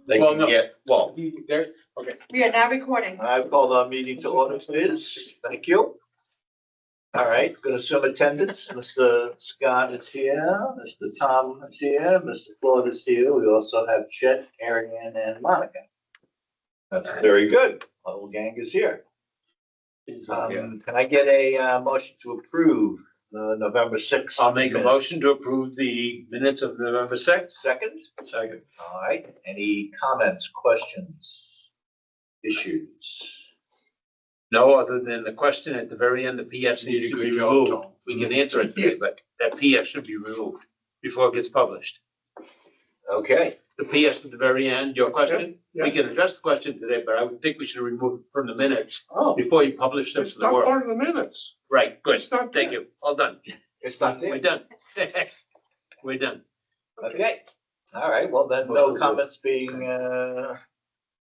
they Well, can no. get, well, There, okay. We are now recording. I've called our meeting to order, please. Thank you. All right, going to assume attendance. Mr. Scott is here, Mr. Tom is here, Mr. Claude is here. We also have Chet, Ariane, and Monica. That's very good. Our whole gang is here. Can I get a motion to approve the November 6th? I'll make a motion to approve the minutes of November 6th. Second? Second. All right, any comments, questions, issues? No, other than the question at the very end, the PS needed to be removed. We can answer it today, but that PS should be removed before it gets published. Okay, The PS at the very end, your question, Yeah, we can address the question today, but I would think we should remove it from the minutes Oh, before you publish them it's to the not world. part of the minutes. Right, good. It's not Thank there. you. All done. it's not there. We're done. We're done. Okay, all right, well then, no comments being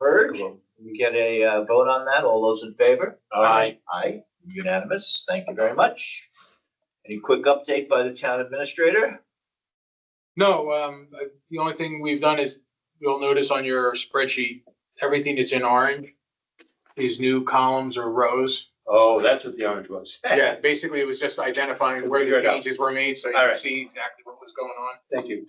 heard. We get a vote on that. All those in favor? Aye. Aye, unanimous. Thank you very much. Any quick update by the town administrator? No, the only thing we've done is, you'll notice on your spreadsheet, everything that's in orange is new columns or rows. Oh, that's what the orange was. Yeah, basically it was just identifying where Figure the it out. changes were made, so you All can right. see exactly what was going on. Thank you.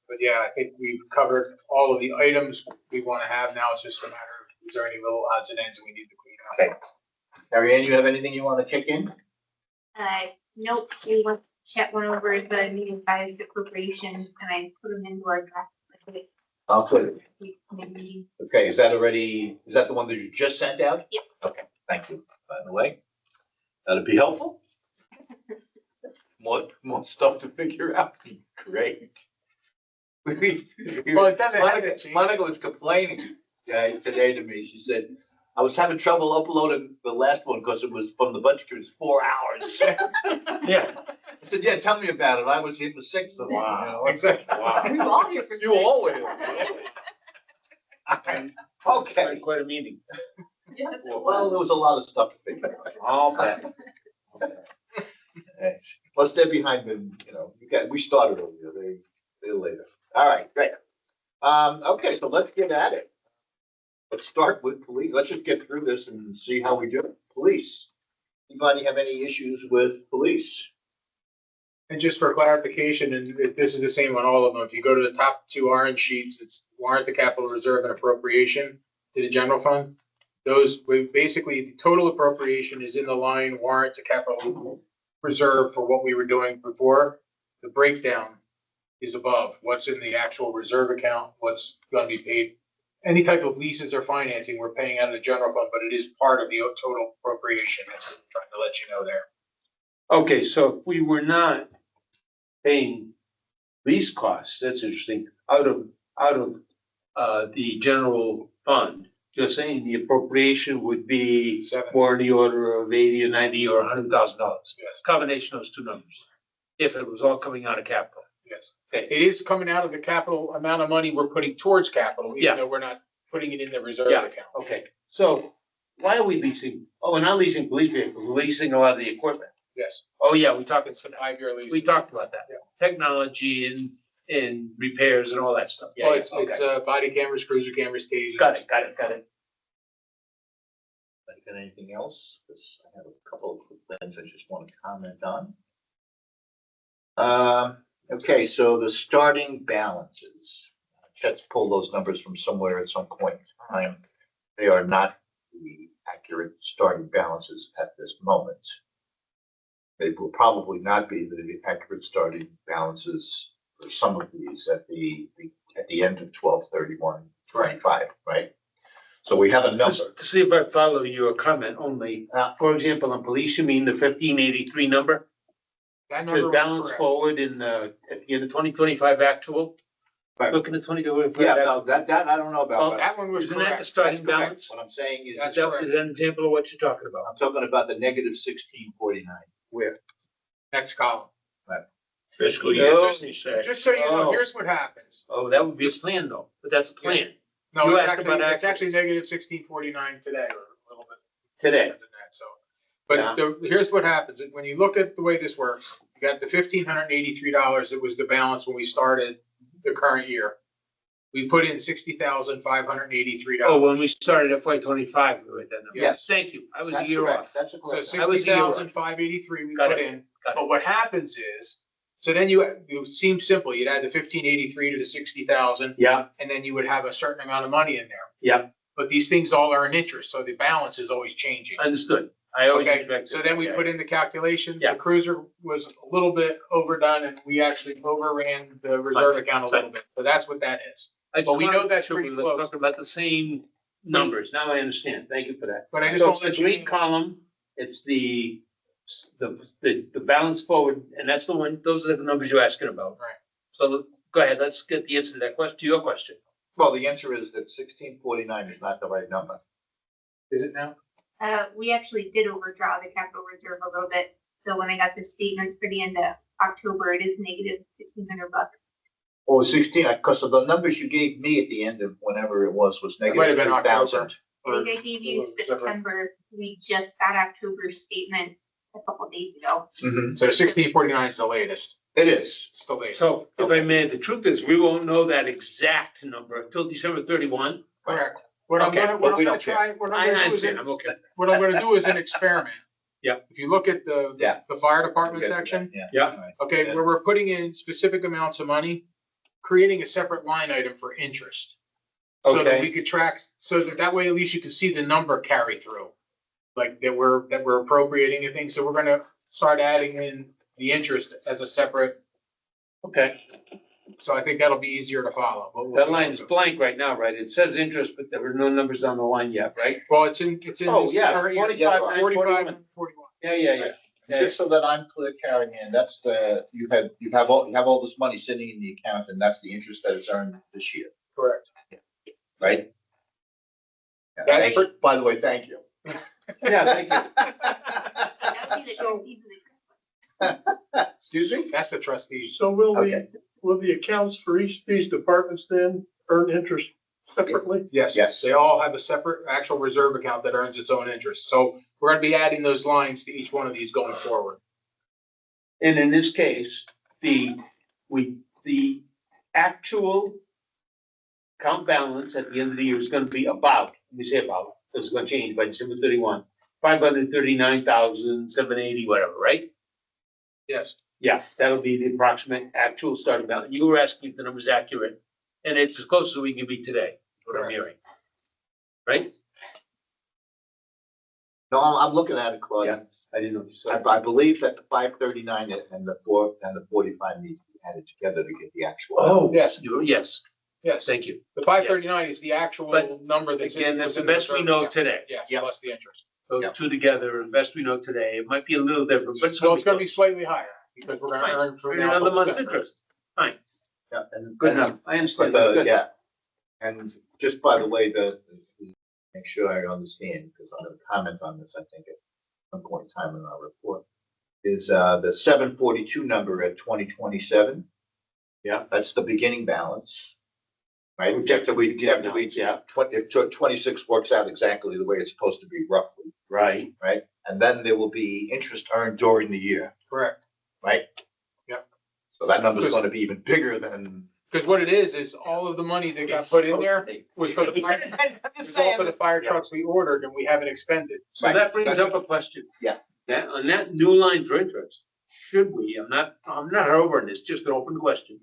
But yeah, I think we've covered all of the items we want to have now. It's just a matter of, is there any little odds and ends that we need to clean up? Okay. Ariane, you have anything you want to kick in? Nope, we went, Chet went over the medium sized appropriations and I put them into our draft. budget I'll put it. meeting. Okay, is that the one that you just sent out? Yep. Okay, thank you, by the way. That'd be helpful. More stuff to figure out. Great. Well, it doesn't have to change. Monica was complaining today to me. She said, I was having trouble uploading the last one because it was from the budget committee, it was 4 hours. Yeah. I said, yeah, tell me about it. I was hitting the 6th of them. Wow. Exactly. Wow. We were all here for. You always. Okay, Quite a meeting. Yes, it well, was. there was a lot of stuff to figure out. All bet. Plus they're behind them, we started earlier, they're later. All right, great. Okay, so let's get at it. Let's start with police. Let's just get through this and see how we do. Police. Anybody have any issues with police? And just for clarification, and this is the same on all of them, if you go to the top two orange sheets, it's warrant to capital reserve and appropriation to the general fund. Those, basically, the total appropriation is in the line warrant to capital reserve for what we were doing before. The breakdown is above, what's in the actual reserve account, what's gonna be paid. Any type of leases or financing, we're paying out of the general fund, but it is part of the total appropriation. That's what I'm trying to let you know there. Okay, so if we were not paying lease costs, that's interesting, out of the general fund, you're saying the appropriation would be more in the order of 80 or 90 or $100,000. Yes. Combination of those two numbers, if it was all coming out of capital. Yes. Okay. It is coming out of the capital amount of money we're putting towards capital, Yeah. even though we're not putting it in the reserve Yeah. account. Okay, so why are we leasing? Oh, we're not leasing police vehicles, we're leasing a lot of the equipment. Yes, Oh, yeah, we talking some, 5-year lease. we talked about that. Yeah. Technology and repairs and all that stuff. Yeah, Well, yeah, it's okay. body cameras, cruiser cameras, tasers. Got it. Anybody got anything else? Because I have a couple of quick things I just want to comment on. Okay, so the starting balances. Chet's pulled those numbers from somewhere at some point in time. They are not the accurate starting balances at this moment. They will probably not be the accurate starting balances for some of these at the end of 12/31/25, right? So we have a number. Just to see if I follow your comment only, for example, on police, you mean the 1583 number? That It number says was balance correct. forward at the end of 2025 actual. Right. Looking at 2025. Yeah, no, that I don't know Well, about. That one was Isn't that the correct. starting That's correct. balance? What I'm saying is, That's Is that correct. an example of what you're talking about? I'm talking about the negative 1649. Where? Next column. Fiscal year, you say. Just so you know, Oh. here's what happens. Oh, that would be a plan though, but that's a plan. No, You it's asked about actually, it's actually negative 1649 today, or a little bit. Today. Than that, so. But here's what happens. When you look at the way this works, you got the $1,583 that was the balance when we started the current year. We put in $60,583. Oh, when we started FY 25, we were at that number. Yes. Thank you. I was a That's year correct. off. That's a So correct. I was a year off. $60,583 we Got put it. in. Got it. But what happens is, so then it seems simple. You'd add the 1583 to the 60,000, Yeah, and then you would have a certain amount of money in there. yeah, But these things all are in interest, so the balance is always changing. understood. I always Okay, expected. so then we put in the calculation. Yeah. The cruiser was a little bit overdone, and we actually overran the reserve account a little bit. So that's what that is. But we know that's pretty We're close. talking about the same numbers. Now I understand. Thank you for that. But I just So want it's to the let you green know. column, it's the balance forward, and that's the one, those are the numbers you're asking about. Right. So go ahead, let's get the answer to that question, to your question. Well, the answer is that 1649 is not the right number. Is it now? We actually did overdraw the capital reserve a little bit. So when I got the statements for the end of October, it is negative $1,600. Or 16, because of the numbers you gave me at the end of whenever it was It might have negative been October. 3,000. I think I gave you September. We just got October's statement a couple days ago. Mhm. So 1649 is the latest. It is. It's the latest. So if I may, the truth is, we won't know that exact number until December 31. Correct. What I'm Okay, gonna, but what I'm we gonna don't care. try, what I I'm gonna do is, understand, I'm okay. what I'm gonna do is an experiment. Yeah. If you look at the Yeah. fire department Get to that, section, Yeah. All right. okay, Yeah. where we're putting in specific amounts of money, creating a separate line item for interest. So that Okay. we could track, so that way at least you can see the number carry through. Like that we're appropriating the thing, so we're gonna start adding in the interest as a separate, Okay, so I think that'll be easier to follow. But we'll that see line how is it goes. blank right now, right? It says interest, but there were no numbers on the line yet, right? Well, it's in Oh, this yeah, current year, 45, 45 41. and 41. Yeah, yeah, yeah. Yeah. Just so that I'm clear, Karen, and that's the, you have all this money sitting in the account, and that's the interest that is earned this year, Correct. right? Yeah. Thank you. By the way, thank you. Yeah, thank you. That would be the trustees of the Excuse me? That's the trustees. So will Okay. the accounts for each of these departments then earn interest separately? Yes. Yes. They all have a separate actual reserve account that earns its own interest. So we're gonna be adding those lines to each one of these going forward. And in this case, the actual account balance at the end of the year is gonna be about, let me say about, this is gonna change by December 31, 539,780, whatever, right? Yes. Yeah, that'll be the approximate actual starting balance. You were asking if the number's accurate, and it's as close as we can be today, what I'm Correct. hearing. Right? No, I'm looking at it, Claude. Yeah. I didn't know what you said. I believe that the 539 and the 45 need to be added together to get the actual. Oh, Yes. yes, Yes. thank you. The 539 is the actual But number that's. Again, that's the within best we reserve know account. today. Yes, Yeah. plus the interest. Those Yeah. two together, the best we know today. It might be a little different, but So it's gonna be close. slightly higher because we're gonna Fine. earn from And now. another till month's December. interest. Yeah, and Good enough. I But understand. the, Good. yeah, and just by the way, make sure I understand, because I'm gonna comment on this, I think, at some point in time in our report, is, the 742 number at 2027. Yeah. That's the beginning balance. Right? Projected beginning balance, yeah. 26 works out exactly the way it's supposed to be roughly, Right. right? And then there will be interest earned during the year, Correct. right? Yep. So that number is gonna be even bigger than. Because what it is all of the money that got put in there was for the fire, I'm was just all for saying, the fire trucks we ordered and we haven't expended. So Right. that brings up a question. Yeah. That, on that new line for interest, should we, I'm not over this, just an open question.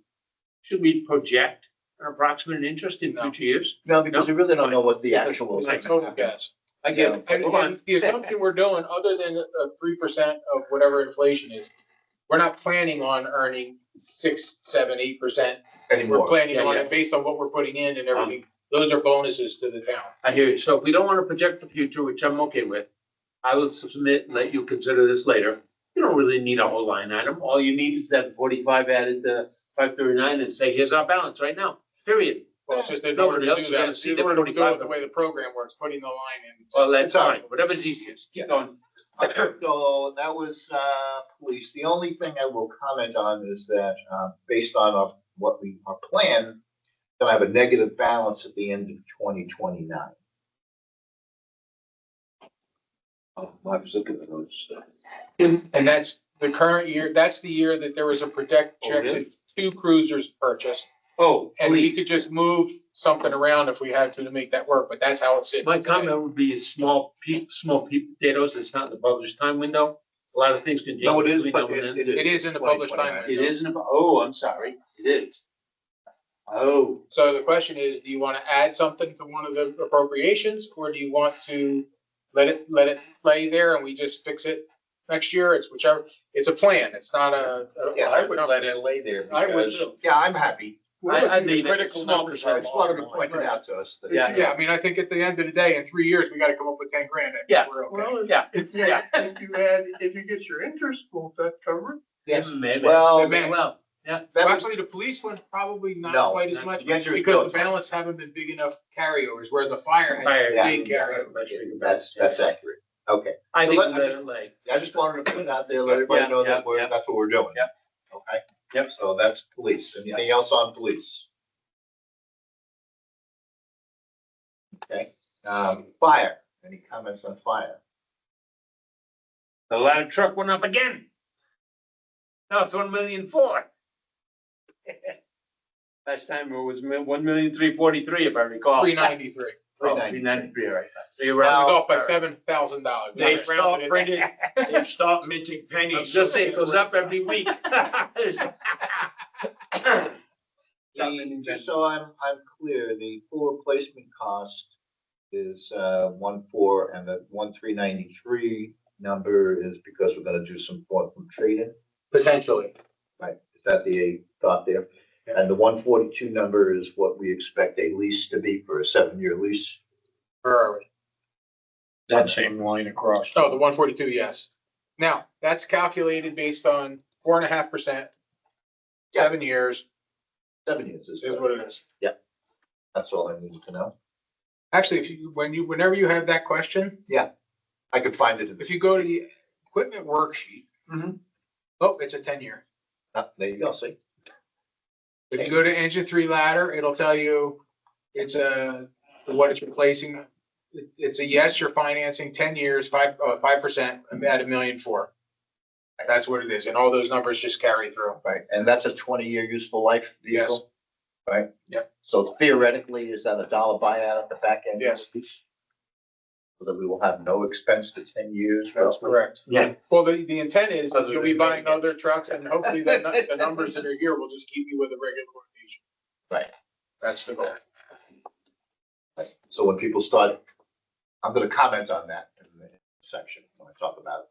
Should we project an approximate interest in No. future years? No, because we really don't know what the Fine. actual. It's a total guess. I get it. And Hold on. the assumption we're doing, other than 3% of whatever inflation is, we're not planning on earning 6, 7, 8%. We're Anymore. planning Yeah, on yeah. it based on what we're putting in and everything. Those are bonuses to the town. I hear you. So if we don't want to project the future, which I'm okay with, I will submit, and let you consider this later. You don't really need a whole line item. All you need is that 45 added to 539 and say, here's our balance right now, period. Well, it's just in order Nobody to else do is gonna that, see in the order to do 45. it the way the program works, putting the line in. Well, that's It's all right. fine. Whatever's easiest. Keep going. So that was, police. The only thing I will comment on is that, based on our plan, gonna have a negative balance at the end of 2029. Oh, I was looking at those. And that's the current year, that's the year that there was a Oh, really? projected 2 cruisers purchased. Oh, And we please. could just move something around if we had to make that work, but that's how it's sitting. My today. comment would be small potatoes, it's not in the published time window. A lot of things can change No, it is, between but now and then. It is in the published time 2029. window. It isn't, oh, I'm sorry, it is. Oh, So the question is, do you want to add something to one of the appropriations, or do you want to let it lay there and we just fix it next year? It's whichever, it's a plan. It's not Yeah, I would let it lay there I would because too. Yeah, I'm happy. I'd leave it. critical Small numbers I are just wanted to bottom point line. it out to us. that- Yeah. Yeah, I mean, I think at the end of the day, in 3 years, we gotta come up with 10 grand. I think Yeah. we're okay. Well, Yeah, if you, yeah. if you get your interest, won't that cover it? Yes, maybe. well, Maybe. Well, Well, that was, actually, the police one probably No, not quite as not- much, the answer is no, because it's the not. balance haven't been big enough carryovers, where the fire had Fire, yeah, big carryovers. that's accurate. Okay, I So think let- I let just- it lay. I just wanted to put it out there, let everybody know that Yeah, yeah. that's what we're doing. Yep. Okay? Yep. So that's police. Anything else on police? Okay, fire, any comments on fire? The ladder truck went up again. Now it's 1,000,004. Last time it was 1,343,000 if I recall. 393. Oh, 393. 393, all right. So you're Rounded right. off by $7,000. They stopped printing, they stopped minting I pennies. was just saying, it goes up every week. Just so I'm clear, the full replacement cost is 1,400, and the 1,393 number is because we're gonna do some form from trade-in, Potentially. right? Is that the thought there? Yeah. And the 142 number is what we expect a lease to be for a 7-year lease. Where are we? That same line across. Oh, the 142, yes. Now, that's calculated based on 4.5%, 7 years 7 years is what it is. that's all I needed to know. Actually, if you, whenever you have that question, I could find it in if this. you go to the equipment worksheet, Mhm. oh, it's a 10-year. There you go, see? If you go to engine 3 ladder, it'll tell you it's what it's replacing. It's a yes, you're financing 10 years, 5%, at $1,000,004. That's what it is. And all those numbers just carry through. Right, and that's a 20-year useful life vehicle? Right? Yep. So theoretically, is that a dollar buyout at the back end? Yes. So that we will have no expense for 10 years? That's roughly? correct. Yeah. Well, the intent is Other you'll be than buying making it. other trucks and hopefully the numbers that are here will just keep you with a regular rotation. Right. That's the goal. Right. So when people start, I'm gonna comment on that in the section, when I talk about,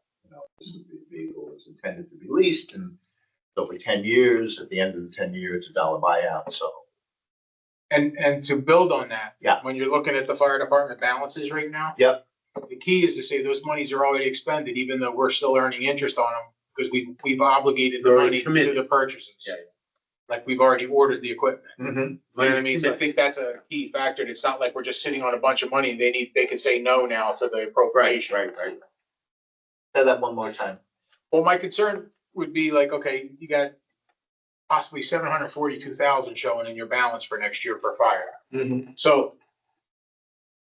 this is the vehicle is intended to be leased, and so for 10 years, at the end of the 10 years, it's a dollar buyout, so. And to build on that. Yeah. When you're looking at the fire department balances right now. Yep. The key is to say those monies are already expended, even though we're still earning interest on them, because we've obligated the Already money to committed. the purchases. Yeah. Like we've already ordered the equipment. Mm-hmm. You know what I mean? So I think that's a key factor. It's not like we're just sitting on a bunch of money. They can say no now to the appropriation. Right. Say that one more time. Well, my concern would be like, okay, you got possibly 742,000 showing in your balance for next year for fire. Mm-hmm. So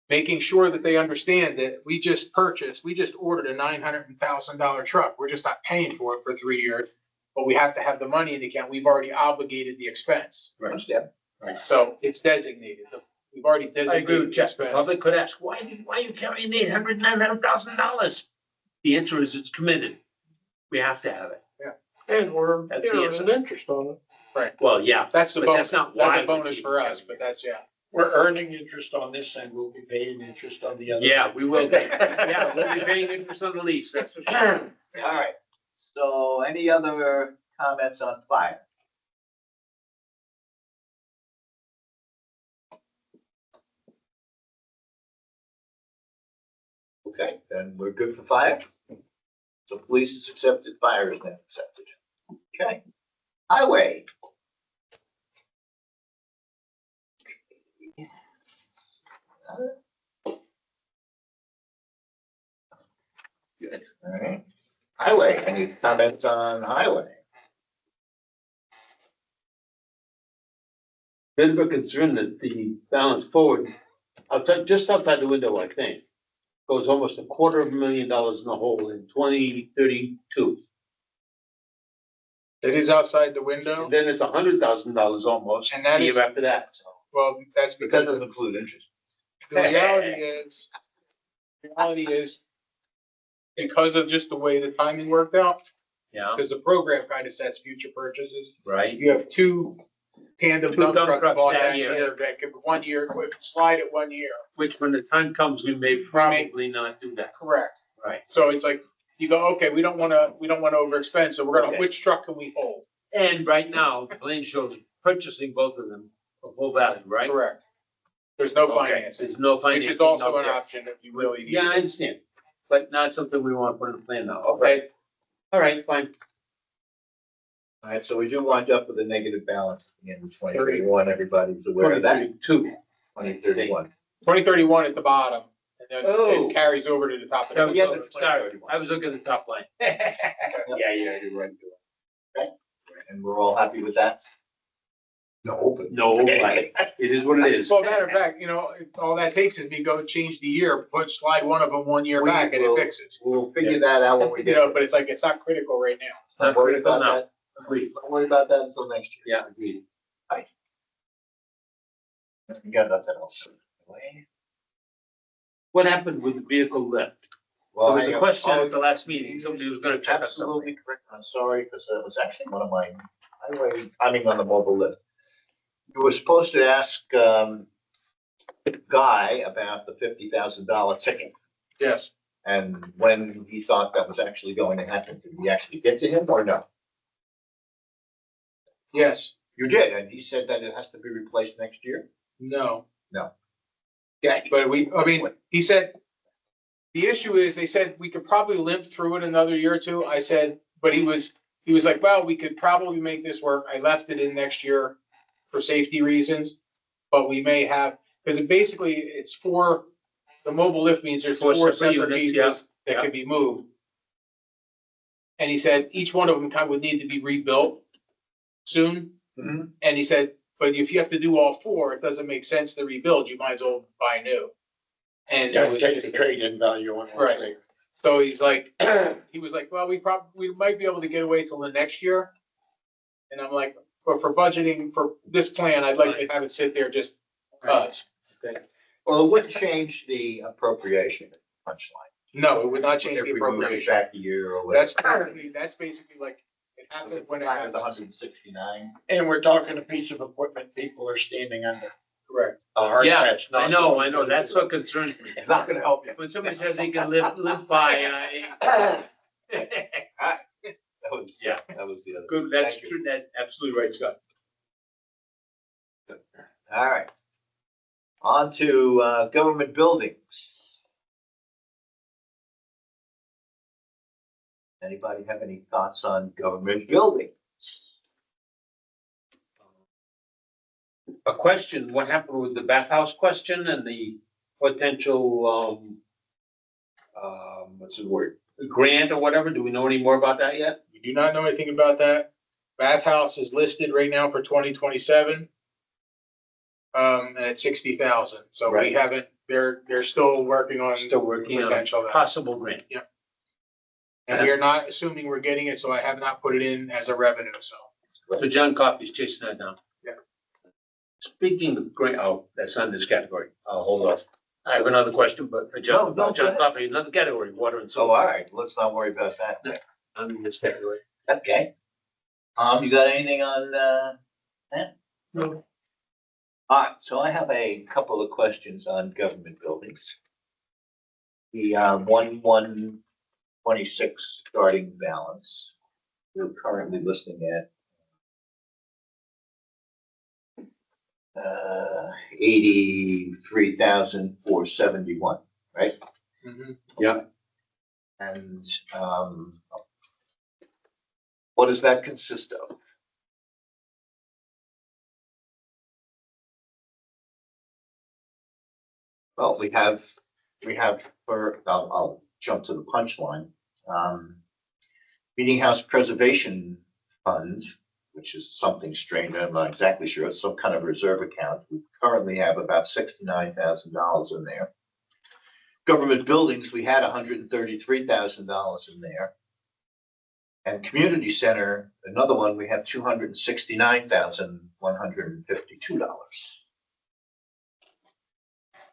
making sure that they understand that we just ordered a $900,000 truck. We're just not paying for it for 3 years, but we have to have the money in the account. We've already obligated the expense. Understand? So it's designated. We've already I agree designated with the Jeff. The expense. public could ask, why are you carrying $900,000? The answer is it's committed. We have to have it. And we're, That's the answer. an interest on it. Well, yeah, That's the but bonus. that's not That's why a we bonus keep for us, carrying but it. that's, yeah. We're earning interest on this and we'll be paying interest on the other. Yeah, we will. Yeah, we'll be paying interest on the lease, that's for sure. All right, so any other comments on fire? Okay, then we're good for fire. So police is accepted, fire is now accepted. Okay, highway. Good, all right. Highway, any comments on highway? Bit of a concern that the balance forward, outside, just outside the window, I think, goes almost $250,000 in the hole in 2032. It is outside the window. And then it's $100,000 almost, And that the is- year after that, so. Well, that's But that because doesn't include interest. the reality is because of just the way the timing worked out, Yeah, because the program kind of sets future purchases. right. You have two tandem Two dump dump trucks trucks bought that that year. year that could 1 year, slide it 1 year. Which when the time comes, we may probably not do that. Correct. Right. So it's like, you go, okay, we don't wanna overexpend, so we're gonna, Okay. which truck can we hold? And right now, the plan shows purchasing both of them for full value, right? Correct. There's no Okay, financing, there's no which financing. is also an okay. option if you really need Yeah, I it. understand, but not something we want to put in the plan now, okay? All right, fine. All right, so we do wind up with a negative balance in 2031. Everybody's aware of that. 2031. 2031 at the bottom, and then Oh. it carries over to the top of Oh, the. yeah, sorry, I was looking at the top line. Yeah, you're right. Okay, and we're all happy with that? No, but. No, but it is what it is. Well, matter of fact, all that takes is me go change the year, slide one of them 1 year We back and it will- fixes. We'll figure that out when we get. But it's like, it's not critical right now. Not Don't worry critical about now. that. Agreed. Don't worry about that until next year. Yeah, agreed. You got nothing else. What happened with the vehicle lift? There Well, was hang a on. question Oh, at the last meeting, somebody was gonna check us something. Absolutely correct. I'm sorry, because that was actually one of my highway timing on the mobile lift. You were supposed to ask, Guy about the $50,000 ticket Yes. and when he thought that was actually going to happen. Did we actually get to him or no? Yes. You did, and he said that it has to be replaced next year? No. Yeah. But he said, the issue is, they said we could probably limp through it another year or two. I said, but he was like, well, we could probably make this work. I left it in next year for safety reasons. But we may have, because it's for, the mobile lift means there's Four four separate separate units, pieces yeah, that could be moved. And he said each one of them kind of would need to be rebuilt soon. Mhm. And he said, but if you have to do all four, it doesn't make sense to rebuild. You might as well buy new. And it was Take the trade-in value on one Right. thing. so he's like, he was like, well, we might be able to get away till the next year. And I'm like, but for budgeting for this plan, I'd like to have it sit there just us. Well, it wouldn't change the appropriation punchline. No, it would not change If the we moved it appropriation. back a year or whatever. That's basically like, it happened when it happened. 169. And we're talking a piece of equipment people are standing under. Correct. A hard Yeah, patch, I not know, going that's to- what concerns me. It's not gonna help you. When somebody says they can live by, That was, yeah, that was the other. good, that's Thank you. true, that's absolutely right, Scott. All right. On to government buildings. Anybody have any thoughts on government buildings? A question, what happened with the bathhouse question and the potential, what's the word? Grant or whatever, do we know any more about that yet? We do not know anything about that. Bathhouse is listed right now for 2027. And it's 60,000. So we Right. haven't, they're still working on. Still working on a Potential there. possible grant. And we are not assuming we're getting it, so I have not put it in as a revenue, so. So John Coffey's chasing that down. Yeah. Speaking of grant, oh, that's not in this category. Hold off. I have another question, but for John, No, go John ahead. Coffey, another category, water and So, all sewer. right, let's not worry about that. I'm in this category. Okay. You got anything on that? No. All right, so I have a couple of questions on government buildings. The 1/1/26 starting balance, we're currently listing at 83,471, right? Yeah. And what does that consist of? Well, we have I'll jump to the punchline. Meeting House Preservation Fund, which is something strange, I'm not exactly sure, it's some kind of reserve account. We currently have about $69,000 in there. Government buildings, we had $133,000 in there. And community center, another one, we have $269,152.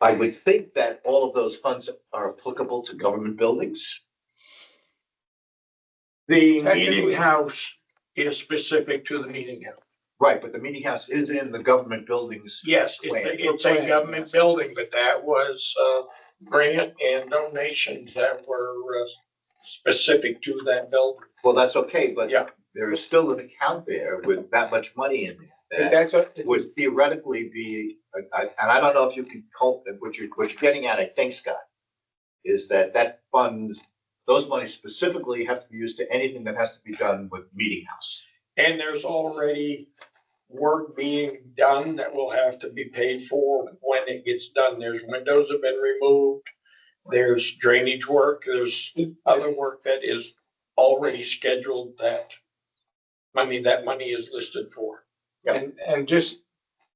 I would think that all of those funds are applicable to government buildings. The meeting Technically- house is specific to the meeting house. Right, but the meeting house is in the government buildings. Yes, Plan. it's a government building, but that was, grant and donations that were, specific to that building. Well, that's okay, but Yeah. there is still an account there with that much money in there. That That's a, would theoretically be, and I don't know if you can cope, what you're getting at, I think, Scott, is that funds, those monies specifically have to be used to anything that has to be done with meeting house. And there's already work being done that will have to be paid for when it gets done. There's windows have been removed. There's drainage work, there's other work that is already scheduled that that money is listed for. and just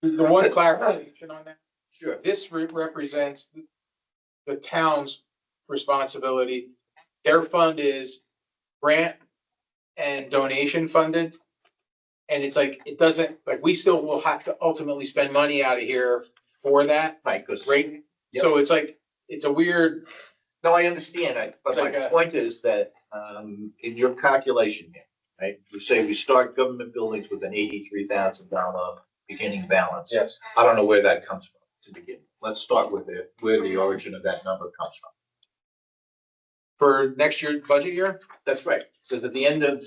the one clarification on that. Sure. This represents the town's responsibility. Their fund is grant and donation funded. And it's like, it doesn't, like, we still will have to ultimately spend money out of here for that, Right, because, right? Yep. So it's like, it's a weird, no, I understand, but my Like a- point is that, in your calculation here, right, we say we start government buildings with an $83,000 beginning balance. yes, I don't know where that comes from to begin. Let's start with where the origin of that number comes from. for next year's budget year. That's right, because at the end of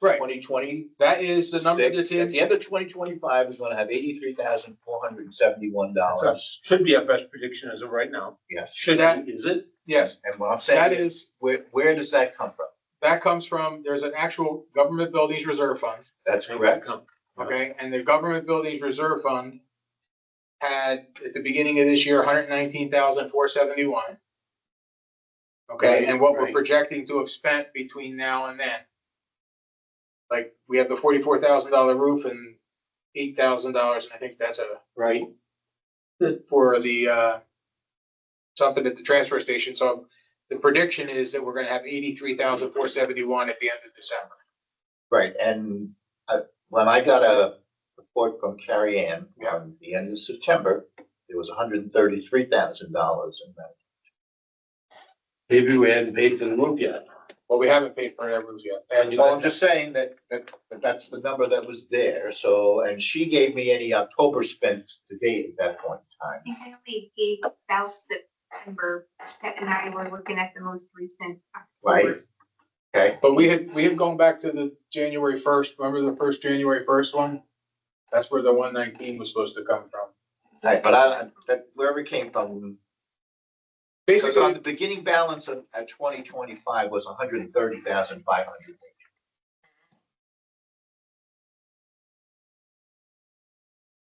Right. 2020. That is the number that's At in, the end of 2025 is gonna have $83,471. Should be our best prediction as of right now. Yes, Should That- be, is it? yes, and what I'm that saying, is, where does that come from? that comes from, there's an actual government buildings reserve fund. That's correct. Okay, and the government buildings reserve fund had, at the beginning of this year, 119,471. Okay, and what we're Right. projecting to have spent between now and then. Like, we have the $44,000 roof and $8,000, and I think that's Right. for the, something at the transfer station, so the prediction is that we're gonna have 83,471 at the end of December. Right, and when I got a report from Carrie Ann on the end of September, there was $133,000 in that. Maybe we hadn't paid for the roof yet. Well, we haven't paid for that roof yet. And Well, I'm just saying that's the number that was there, so, and she gave me any October spent to date at that point in time. I think I only gave South September, Ted and I were looking at the most recent. Right. October. Okay, But we had gone back to the January first, remember the first January first one? That's where the 119 was supposed to come from. right, but wherever it came from, because on the Basically, beginning balance at 2025 was 130,500.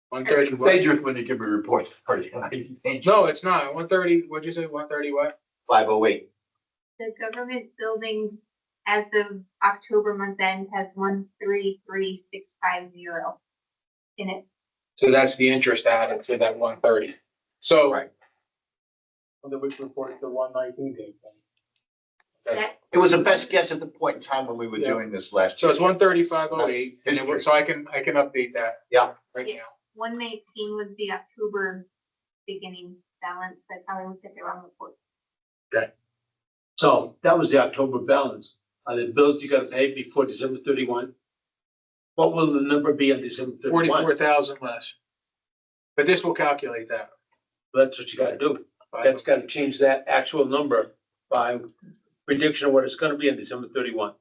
one thirty, Dangerous when you give me reports. no, it's not, 130, what'd you say, 130 what? 508. The government buildings as of October month end has 133,650 in it. So that's the interest added to that 130. So. Right. Wonder which report the 119 came from. That, It was a best guess at the point in time when we were Yeah. doing this last So year. it's 13508, and then so I can update that. Yeah. Right Yeah. now. 119 was the October beginning balance, that's how I looked at the wrong report. So that was the October balance. Are the bills you gotta pay before December 31? What will the number be on December 31? 44,000 less. But this will calculate that. That's what you gotta do. That's gotta change that actual number by prediction of what it's gonna be on December 31.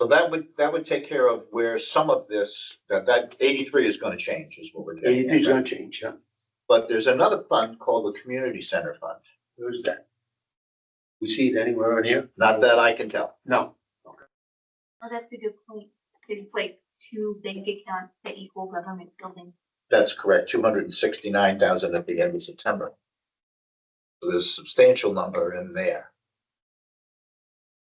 So that would take care of where some of this, that 83 is gonna change is what we're getting. at, Anything's right? gonna change, yeah. But there's another fund called the Community Center Fund. Where's that? We see it anywhere on here? Not that I can tell. No. Oh, that's a good point. There's like two bank accounts that equal government buildings. That's correct, 269,000 at the end of September. So there's a substantial number in there.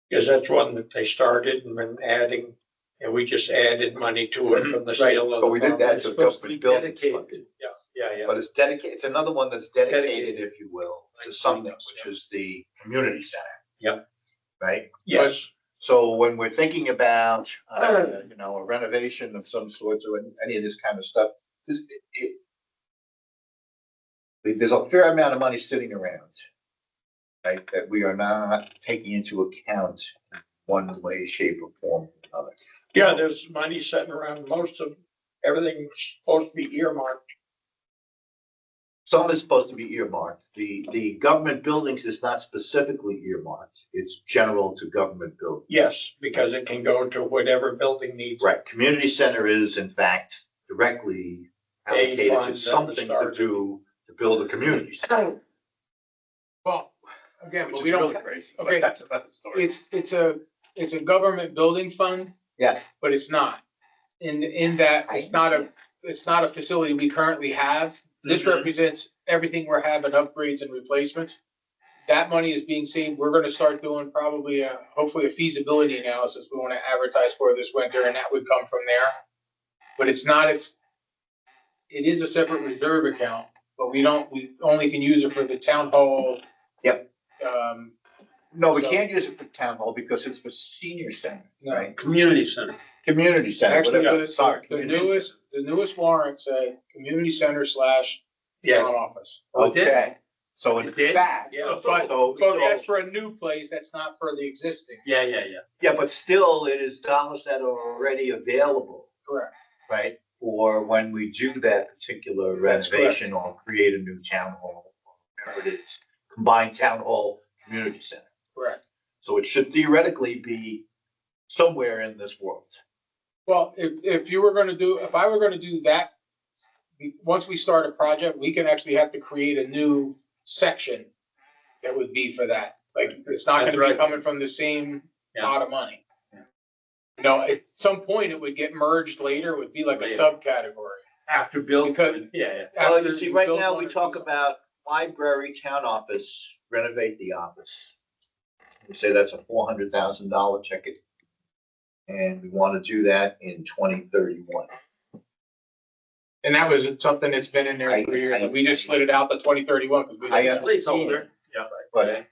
Because that's one that they started and been adding, and we just added money to it from the sale of. But we did that It's to supposed to be government buildings. dedicated. Yeah. But it's dedicated, it's another one that's dedicated, Dedicated. if you will, to something, which is the community center. Yep. Right? Yes, So when we're thinking about, you know, a renovation of some sorts or any of this kind of stuff, this, there's a fair amount of money sitting around, right, that we are not taking into account in one way, shape, or form or another. Yeah, there's money sitting around, most of everything's supposed to be earmarked. Some is supposed to be earmarked. The government buildings is not specifically earmarked. It's general to government buildings. Yes, because it can go to whatever building needs. Right, community center is in fact directly allocated fund to that was something to started. do, to build a community center. Well, again, Which but is we don't, really crazy, but okay, that's another story. it's a government building fund, Yeah, but it's not. In that, it's not a facility we currently have. This Mhm. represents everything we're having, upgrades and replacements. That money is being saved. We're gonna start doing probably hopefully a feasibility analysis we wanna advertise for this winter, and that would come from there. But it is a separate reserve account, but we only can use it for the town hall. Yep. No, we So- can't use it for town hall because it's for senior center, No. right? Community center. Community center, Actually, whatever, sorry. the community center. newest warrant said community center / Yeah. town office. Oh, it did? Okay, so in It did? fact, Yeah. But, so, but that's for a new place, that's not for the existing. Yeah. yeah, but still, it is dollars that are already available, Correct. right? For when we do that particular That's correct. renovation or create a new town hall, or whatever it is, combined town hall, community center. Correct. So it should theoretically be somewhere in this world. Well, if I were gonna do that, once we start a project, we can actually have to create a new section that would be for that. Like, it's not That's gonna be right. coming from the same Yeah. pot of money. Yeah. You know, at some point, it would get merged later, it would be like a Later. subcategory. After building. Because- Yeah. Well, you After see, right build now, one we or talk two- about library, town office, renovate the office. We say that's a $400,000 ticket. And we want to do that in 2031. And that was something that's been in there for years, and we just slid it out to 2031 because we I didn't. It's older. Yeah. But,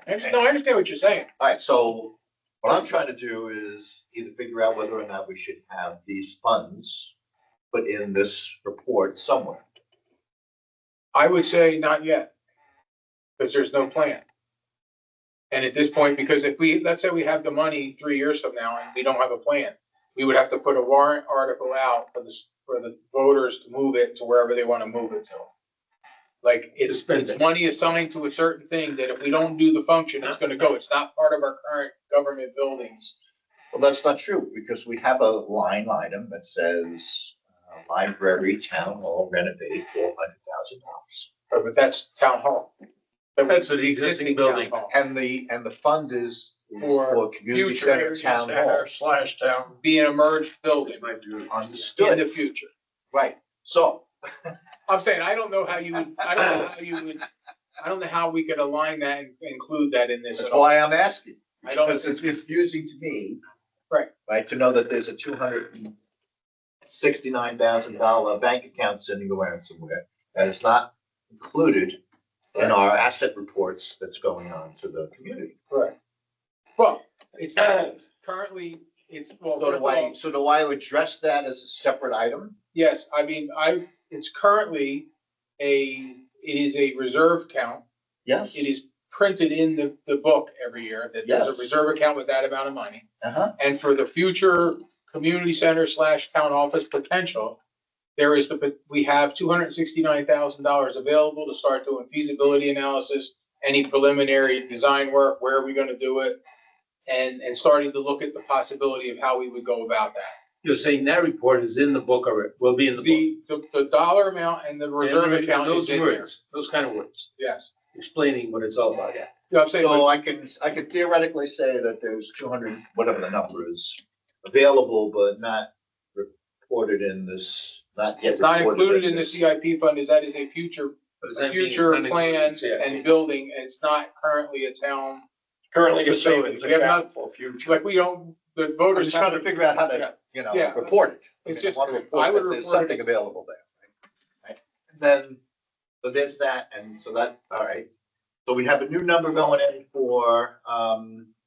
No, I understand what you're saying. all right, so what I'm trying to do is either figure out whether or not we should have these funds put in this report somewhere. I would say not yet, because there's no plan. And at this point, because let's say we have the money 3 years from now and we don't have a plan, we would have to put a warrant article out for the voters to move it to wherever they want to move it to. Like, it's money assigned to a certain thing that if we don't do the function, it's gonna go. It's not part of our current government buildings. Well, that's not true, because we have a line item that says, library, town hall, renovate, $400,000. But that's town hall. That's for the existing town building. hall. And the fund is For for community future center, town hall. / town. Be an emerged building Which might be really- in Understood, the future. right, so, I'm saying, I don't know how we could align that and include that in this that's at all. why I'm asking. I don't, Because it's confusing to me. Right. Right, to know that there's a $269,000 bank account sitting around somewhere that is not included in our asset reports that's going on to the community. right. Well, it's not, currently, well, So do I address that as a separate item? yes, I mean, it's currently it is a reserve account. Yes. It is printed in the book every year that there's Yes. a reserve account with that amount of money. Uh-huh, And for the future community center / town office potential, we have $269,000 available to start doing feasibility analysis, any preliminary design work, where are we gonna do it? And starting to look at the possibility of how we would go about that. You're saying that report is in the book already, will be in the book. The dollar amount and the reserve And account is those in there, words, those kind of words, yes. explaining what it's all about, yeah. You know what I'm saying? so I can theoretically say that there's 200, whatever the number is, available, but not reported in this, not yet. It's not reported included in the this. CIP fund, that is a future But does that mean it's not included plan in CIP? and building, and it's not currently a town, Currently a Facilities. savings We have account not- for future. like, the I'm voters. just trying to have figure out how Yeah. to, Yeah. report it. It's I just- want to I report would that there's report it something as- available there. Right? And then, so there's that, and so that, all right. So we have a new number going in for,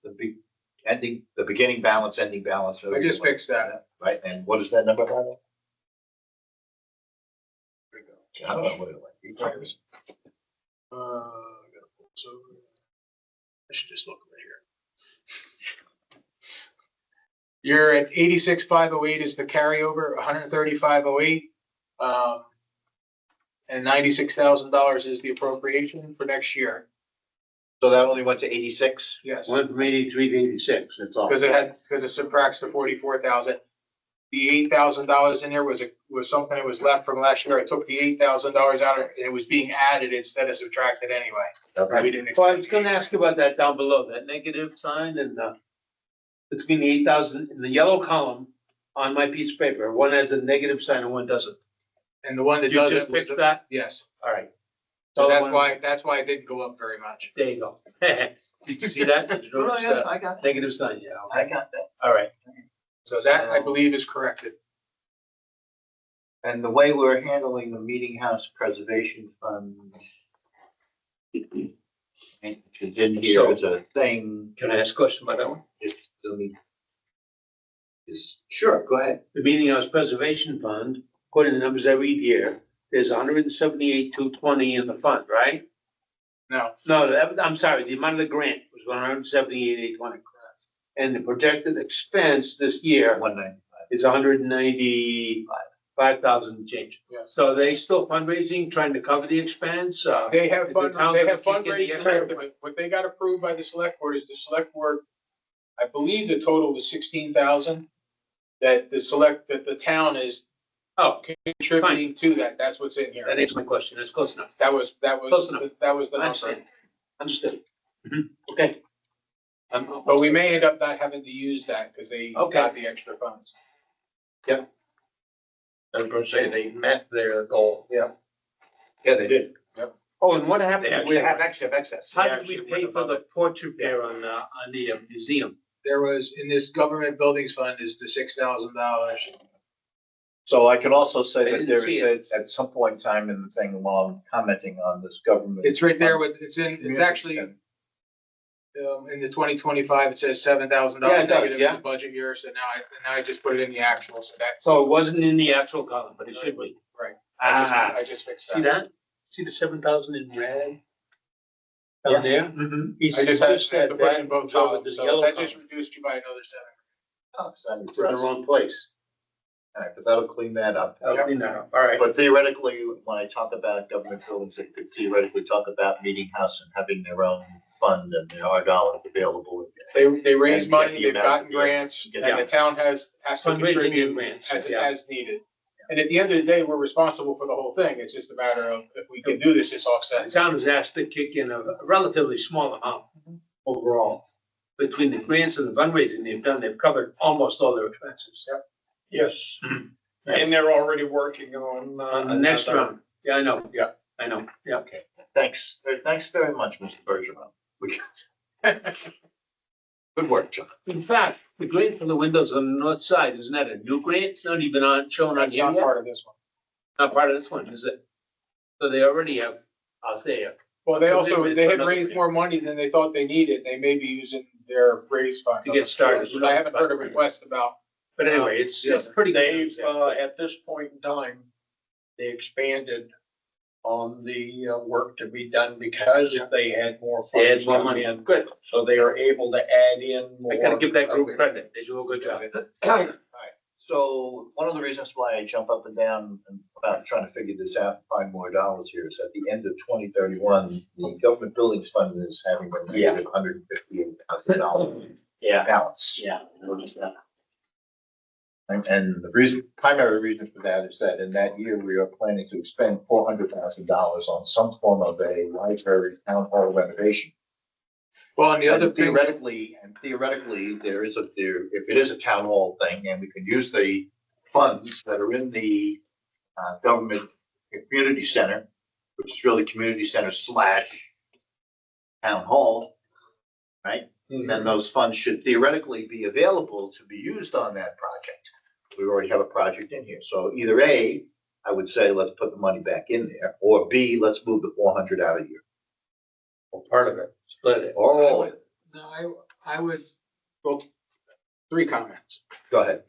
the big ending, the beginning balance, ending balance. I just fixed that. Right, and what is that number by the way? I don't know what it was. You tell me. I gotta pull this over. I should just look right here. You're at 86,508 is the carryover, 135,008. And $96,000 is the appropriation for next year. So that only went to 86? Yes, Went from 83 to 86, that's all. because it subtracts the 44,000. The $8,000 in there was something that was left from last year. I took the $8,000 out and it was being added instead of subtracted anyway. Okay. We didn't. Well, I was gonna ask you about that down below, that negative sign and, between the 8,000 in the yellow column on my piece of paper, one has a negative sign and one doesn't. And the one that You does just it, fixed that? yes. All right. So that's one- why it didn't go up very much. There you go. Did you see that? Did you Oh, notice yeah, that? I got that. Negative sign, yeah, I okay, got that. all right. So that I believe is corrected. And the way we're handling the Meeting House Preservation Fund, which is in here as a thing, Can I ask a question about that one? sure, go ahead. The Meeting House Preservation Fund, according to the numbers I read here, there's 178,220 in the fund, right? No, No, I'm sorry, the amount of the grant was 178,820. And the projected expense this year 195. is 195,000 change. Yeah. So they still fundraising, trying to cover the expense? they have Is the town they have gonna kick in the fundraising. extra? What they got approved by the select board is the select board. I believe the total was 16,000. That the town is Oh, contributing to that. That's what's in here. that answers my question, that's close enough. That was Close enough. the I number. understand. Understood. Okay. But we may end up not having to use that because they Okay. got the extra funds. I was gonna say they met their goal. Yeah, they did. Oh, and what happened? We have excess. How did we pay for the porch repair on the museum? There was, in this government buildings fund is the $6,000. So I can also I say that didn't there see is, at some point in time in the thing, while I'm commenting on this government. It's right there with, it's actually, in the 2025, it says $7,000 Yeah, it does, negative in yeah. the budget year. So now I just put it in the actual. So that's, So it wasn't in the actual column, but it should be. right. Ah, I just fixed see that. that? See the 7,000 in red? Yeah. Down there? Mhm. He's I just had to that put it in both so with columns. this So yellow that just column. reduced you by another 7. Oh, so It's in the wrong place. All right, but that'll clean that up. I'll clean that up. All right. But theoretically, when I talk about government buildings, I could theoretically talk about Meeting House and having their own fund and there are dollars available. They raised And money, get the they've amount gotten of the- grants, get and the- the town has to Fundraising contribute and grants, as yeah. needed. And at the end of the day, we're responsible for the whole thing. It's just a matter of if we can do this, it's The offset. town was asked to kick in a relatively small amount overall. Between the grants and the fundraising they've done, they've covered almost all their expenses. Yes. And they're already working on. On the next another- round. Yeah, I know. Yeah. I know. Yeah. Thanks, thanks very much, Mr. Bergeron. Good work, John. In fact, the grant for the windows on the north side, isn't that a new grant? It's not even shown on That's here not yet? part of this one. Not part of this one, is it? So they already have, I'll say, Well, they also, They- they had another raised grant. more money than they thought they needed. They may be using their raise funds. To get started. But I haven't heard a request about. but anyway, it's pretty. They've, at this point in time, they expanded on the work to be done because they had more They had funds more come money. in. Good. So they are able to add in more. I gotta give that group credit. They do a good job. Alright, so one of the reasons why I jump up and down about trying to figure this out and find more dollars here is at the end of 2031, the government buildings fund is having a negative $158,000 Yeah. balance. Yeah. I noticed that. And the primary reason for that is that in that year, we are planning to expend $400,000 on some form of a library town hall renovation. Well, and the other And thing, theoretically, if it is a town hall thing and we can use the funds that are in the government community center, which is really community center / town hall, right? Then those funds should theoretically be available to be used on that project. We already have a project in here. So either A, I would say, let's put the money back in there, or B, let's move the 400 out of here. Well, part of it, split it. Or all of it. no, I would Well, 3 comments. Go ahead.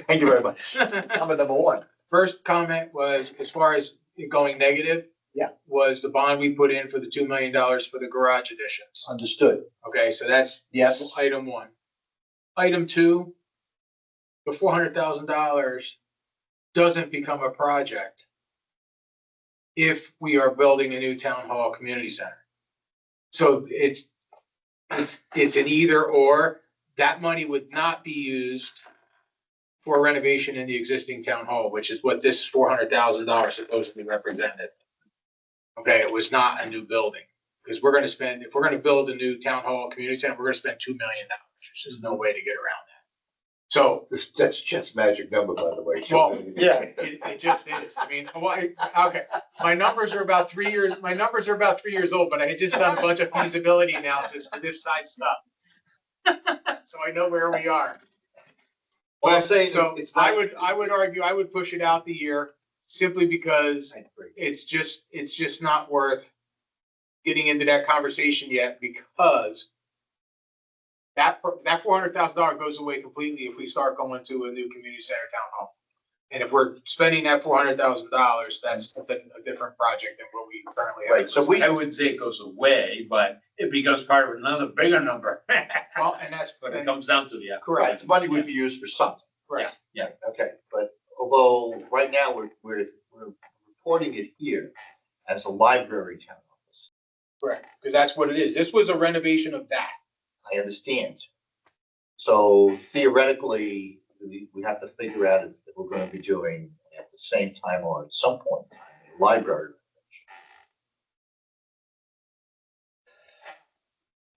Thank you very much. Comment number 1. First comment was, as far as it going negative. Yeah. Was the bond we put in for the $2 million for the garage additions. Understood. Okay, so that's Yes. item 1. Item 2, the $400,000 doesn't become a project if we are building a new town hall community center. So it's an either or. That money would not be used for renovation in the existing town hall, which is what this $400,000 supposedly represented. Okay, it was not a new building, because we're gonna spend, if we're gonna build a new town hall community center, we're gonna spend $2 million. There's just no way to get around that. So, That's Chet's magic number, by the way. well, yeah, it just is. I mean, okay, my numbers are about 3 years old, but I had just done a bunch of feasibility analysis for this size stuff. So I know where we are. Well, I'm saying So it's I not. would argue, I would push it out the year simply because I agree. it's just not worth getting into that conversation yet, because that $400,000 goes away completely if we start going to a new community center town hall. And if we're spending that $400,000, that's a different project than what we currently have. Right, so we, I wouldn't say it goes away, but it becomes part of another bigger number. Well, and that's What it comes down to, yeah. right, correct, the money would be used for something. correct. Okay, but although right now we're reporting it here as a library town office. Correct, because that's what it is. This was a renovation of that. I understand. So theoretically, we have to figure out if we're gonna be doing at the same time or at some point, in time, a library.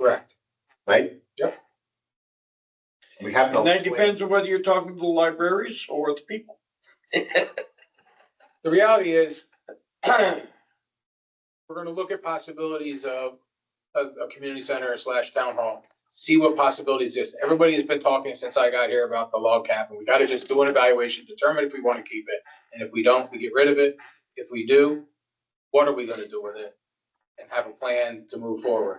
Correct. Right? Yep. We have no. And that plan. depends on whether you're talking to the libraries or the people. The reality is, we're gonna look at possibilities of a community center / town hall, see what possibilities exist. Everybody has been talking since I got here about the log cap, and we gotta just do an evaluation, determine if we wanna keep it. And if we don't, we get rid of it. If we do, what are we gonna do with it? And have a plan to move forward.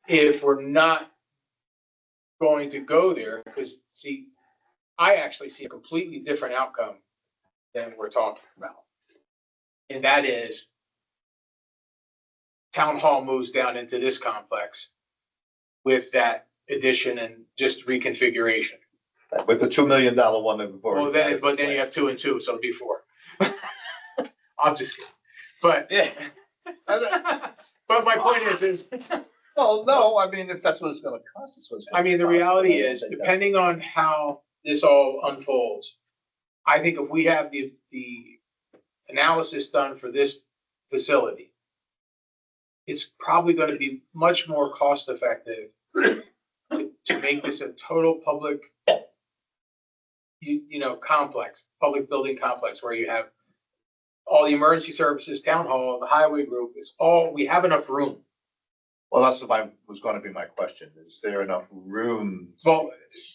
If we're not going to go there, because see, I actually see a completely different outcome than we're talking about. And that is, town hall moves down into this complex with that addition and just reconfiguration. With the $2 million one that we've already. Well, then, but then you have 2 and 2, so it'd be 4. I'm just kidding. But, Yeah. but my point is, Well, no, I mean, if that's what it's gonna cost, it's what it's gonna I mean, the cost. reality I don't is, think that's- depending on how this all unfolds, I think if we have the analysis done for this facility, it's probably gonna be much more cost effective to make this a total public, complex, public building complex, where you have all the emergency services, town hall, the highway group, we have enough room. Well, that's what was gonna be my question. Is there enough room? Well,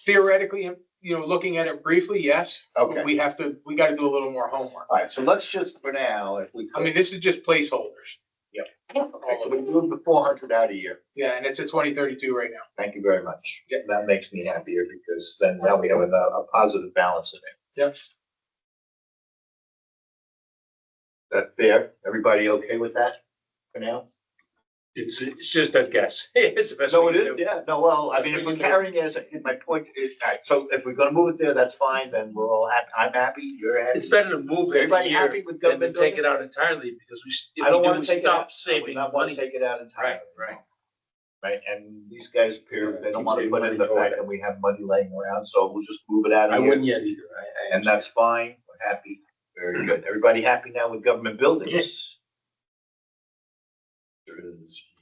theoretically, looking at it briefly, yes. Okay. We gotta do a little more homework. All right, so let's just for now, if we I could. mean, this is just placeholders. Okay, can we move the 400 out of here? Yeah, and it's a 2032 right now. Thank you very much. Yeah. That makes me happier because then now we have a positive balance in it. Yep. Is that fair? Everybody okay with that for now? It's just a guess. It's the best No, we it can is, do. yeah, no, well, I mean, if we're carrying it as, my point is, all right, so if we're gonna move it there, that's fine, then we're all happy, I'm happy, you're happy. It's better to move it Everybody here happy with than to government take it buildings? out entirely, because I don't wanna we take it stop out, I would saving not wanna money. take it out entirely. Right. Right, and these guys appear, they don't Keep wanna saving put in money the for fact it. that we have money laying around, so we'll just move it out I of here. wouldn't yet either. I And that's fine, we're happy, very good. Everybody happy now with government buildings?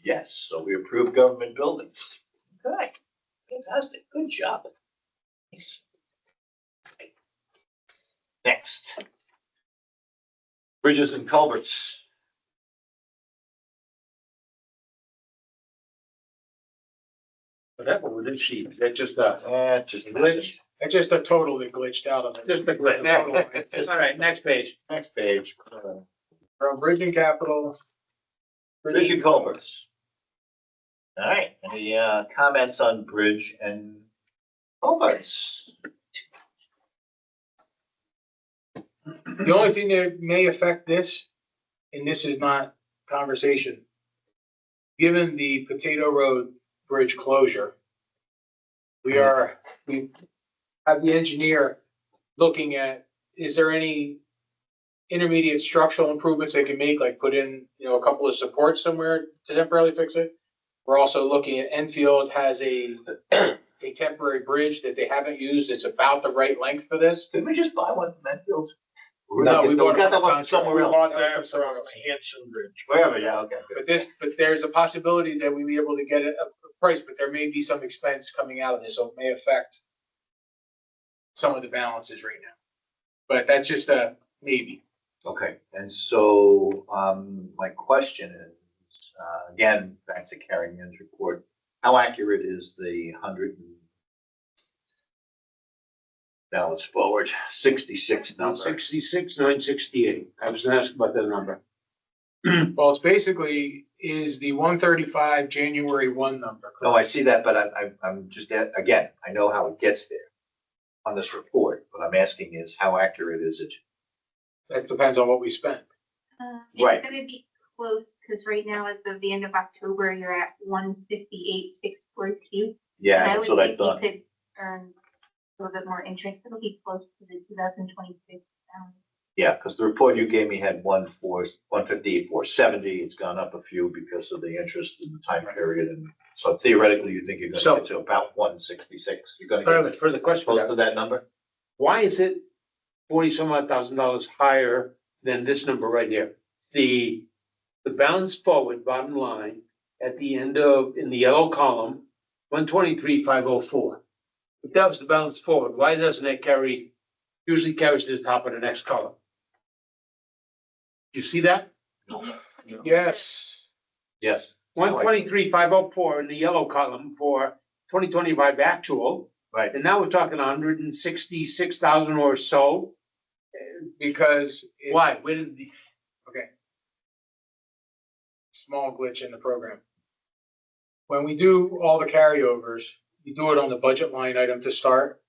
Yes, so we approve government buildings. Good, fantastic, good job. Nice. Next. Bridges and culverts. What happened with this sheet? Is that just Just a glitch? It's just a total that glitched out of it. Just a glitch. All right, next page. Next page. From Bridge and Capital. Bridge and culverts. All right, any comments on bridge and Culverts. The only thing that may affect this, and this is not conversation, given the Potato Road Bridge closure, we have the engineer looking at, is there any intermediate structural improvements they can make, like put in, a couple of supports somewhere to temporarily fix it? We're also looking at Enfield has a temporary bridge that they haven't used. It's about the right length for this. Didn't we just buy one from Enfield? No, we bought it got that from one contract. somewhere We else. bought That was that from somewhere from else. Hanson Bridge. Wherever, yeah, okay, good. But there's a possibility that we be able to get a price, but there may be some expense coming out of this, so it may affect some of the balances right now. But that's just a maybe. Okay, and so, my question is, again, back to Karen Yin's report, how accurate is the 100 and now let's forward, 66 number? 66, 968. I was asked about that number. Well, it's basically is the 135 January 1 number. No, I see that, but I'm just, again, I know how it gets there on this report. What I'm asking is, how accurate is it? That depends on what we spend. Right. It's gonna be close, because right now, as of the end of October, you're at 158,642. Yeah, And that's what I would thought. think you could earn a little bit more interest. It'll be close to the 2026. Yeah, because the report you gave me had 158, 470. It's gone up a few because of the interest in the time period. And so theoretically, you think you're So- gonna get to about 166. You're gonna get Further question. close to that number? Why is it 40 some odd $1,000 higher than this number right here? The balance forward bottom line at the end of, in the yellow column, 123,504. If that was the balance forward, why doesn't it usually carries to the top of the next column? You see that? Yes. Yes. 123,504 in the yellow column for 2025 actual, Right. and now we're talking 166,000 or so. Because. Why? Where did the, Okay. Small glitch in the program. When we do all the carryovers, we do it on the budget line item to start,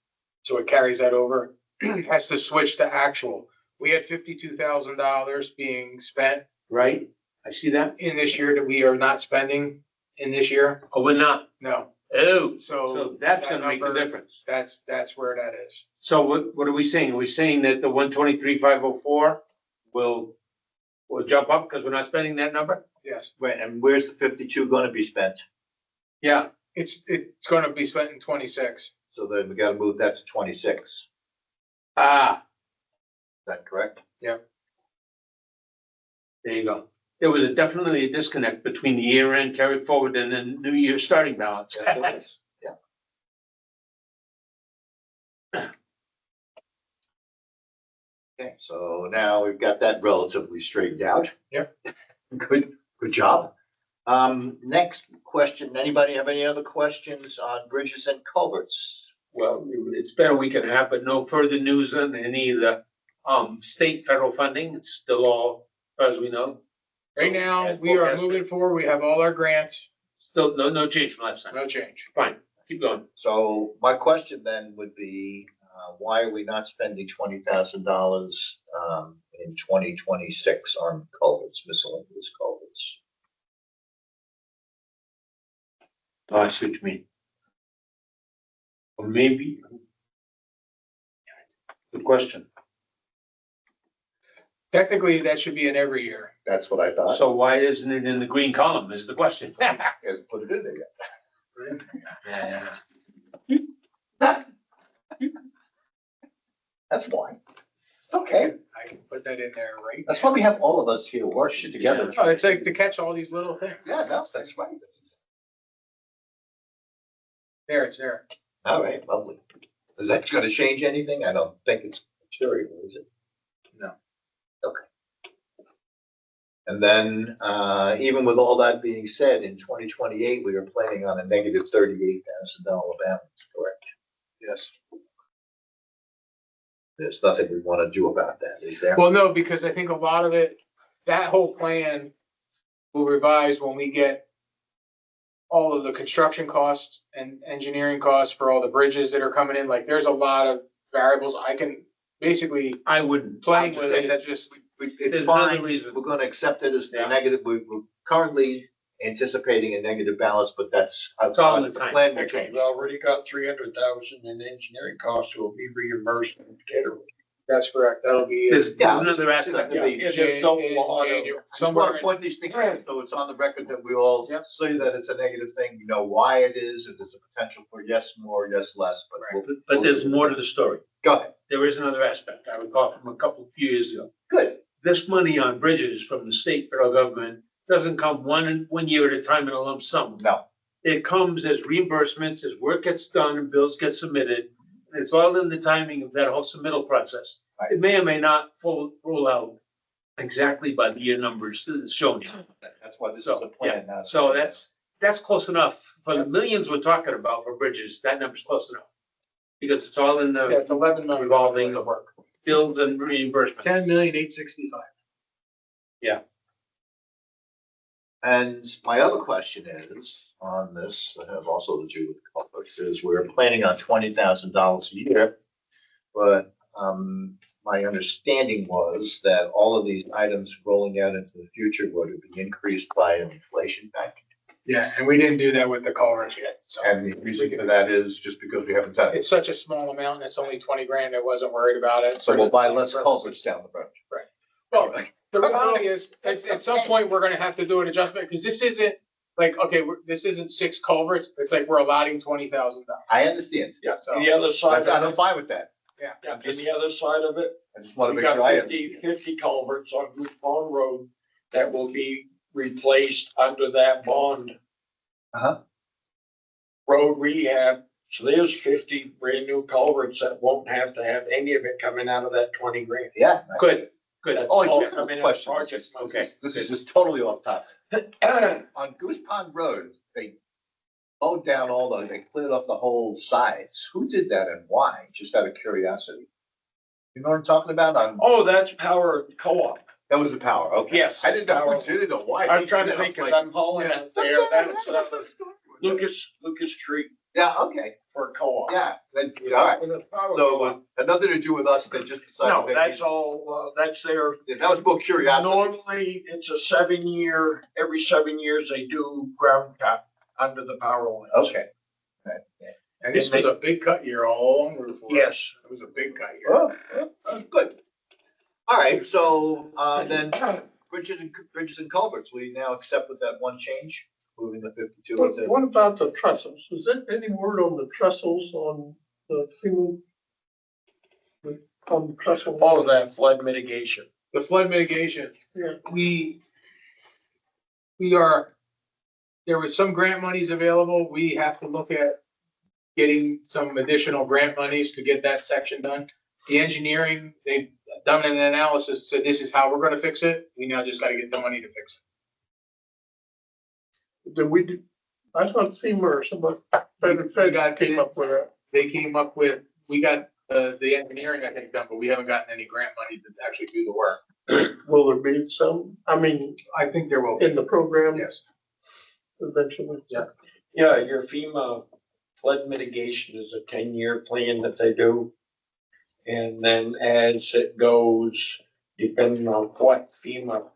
so it carries that over. It has to switch to actual. We had $52,000 being spent right? I see that. in this year that we are not spending in this year. Oh, we're not. No, Oh, so. so that's that gonna make the number- difference. That's where that is. So what are we saying? Are we saying that the 123,504 will jump up because we're not spending that number? Yes, Right, and where's the 52 gonna be spent? Yeah. it's gonna be spent in 26. So then we gotta move that to 26. Is Ah, that correct? there you go. There was definitely a disconnect between the year end carried forward and then new year starting balance. Yes, there is. Yeah. Okay, so now we've got that relatively straightened out. Yep. Good job. Next question, anybody have any other questions on bridges and culverts? Well, it's been a week and a half, but no further news on any of the state, federal funding. It's still all, as far as we know. Right now, As we are forecasted. moving forward. We have all our grants, Still no change from last time. no change. Fine, keep going. So my question then would be, why are we not spending $20,000 in 2026 on culverts, miscellaneous culverts? Oh, I see what you mean. Or maybe. Good question. Technically, that should be in every year. That's what I thought. So why isn't it in the green column is the question. Hasn't put it in there yet. That's why. It's okay. I can put that in there, right? That's why we have all of us here working together. Oh, it's like to catch all these little things. Yeah, no, that's right. There, it's there. All right, lovely. Is that gonna change anything? I don't think it's material, is it? No. Okay. And then, even with all that being said, in 2028, we are planning on a negative $38,000 balance, correct? Yes. There's nothing we want to do about that, is there? Well, no, because I think a lot of it, that whole plan will revise when we get all of the construction costs and engineering costs for all the bridges that are coming in, like, there's a lot of variables. I can basically I wouldn't. playing with it, it's just, It's There's another fine, reason. we're gonna accept it as the Yeah. negative, we're currently anticipating a negative balance, but that's. It's all in the time. Plan will Because change. we already got 300,000 in engineering costs will be reimbursed from potato. that's correct, that'll be. There's Yeah, another aspect. Yeah, of it. it's just a lot of. I just Somewhere wanna point these things out, so it's on the record that we all Yep. say that it's a negative thing, we know why it is, if there's a potential for yes more, yes less, but we'll. But there's more to the story. Go ahead, There is another aspect. I recall from few years ago. good, This money on bridges from the state federal government doesn't come one year at a time in a lump sum. no, It comes as reimbursements, as work gets done and bills get submitted. And it's all in the timing of that whole submittal process. Right. It may or may not roll out exactly by the year numbers that's shown here. that's why this is So, a plan, not. So that's close enough. For the millions we're talking about for bridges, that number's close enough. Because it's all in Yeah, the it's 11 million. revolving of work. bills and reimbursement. 10,865,000. And my other question is, on this, I have also to do with culverts, is we're planning on $20,000 a year. But, my understanding was that all of these items rolling out into the future would be increased by an inflation factor. Yeah, and we didn't do that with the culverts yet, so. And the reason for that is just because we haven't done it. It's such a small amount, and it's only 20 grand, I wasn't worried about it. So we'll buy less culverts down the road. Well, the reality is, at some point, we're gonna have to do an adjustment, because this isn't, like, okay, this isn't 6 culverts, it's like we're allotting $20,000. I understand. Yeah, So- and the other side I'm of it, fine with that. Yeah. yeah, and the other side of it, I just want to we make sure got I 50 understand. 50 culverts on Goose Pond Road that will be replaced under that bond. Uh-huh. Road rehab, so there's 50 brand new culverts that won't have to have any of it coming out of that 20 grand. Yeah. Good, good. That's Only all one coming out of question. project money. This is just totally off topic. On Goose Pond Road, they mowed down they cleared off the whole sides. Who did that and why? Just out of curiosity. You know what I'm talking about? Oh, that's Power Co-op. That was the power, okay. Yes. I didn't know who did it or why. I was trying to they think, did it. cause I'm hauling out there, that's Lucas Tree Yeah, okay, for co-op. yeah, then, all right. So it was nothing to do with us, they just decided. No, they that's needed- all, that's their, Yeah, that was more curiosity. normally it's a 7-year, every 7 years they do ground cap under the power lines. Okay. And this was a big cut year all along Route 4. Yes. It was a big cut year. Good. All right, so, then bridges and culverts, we now accept with that one change, moving the 52 into. What about the trestles? Is there any word on the trestles on the FEMA? On the trestle? All of that flood mitigation. The flood mitigation, Yeah. we there was some grant monies available. We have to look at getting some additional grant monies to get that section done. The engineering, they've done an analysis, said this is how we're gonna fix it. We now just gotta get the money to fix it. Did we do, I thought FEMA or somebody, Fed came up with that. They came up with, we got the engineering, I think, done, but we haven't gotten any grant money to actually do the work. Will there be some, I mean, I think there will be. in the program Yes. eventually? Yeah. Yeah, your FEMA flood mitigation is a 10-year plan that they do. And then as it goes, depending on what FEMA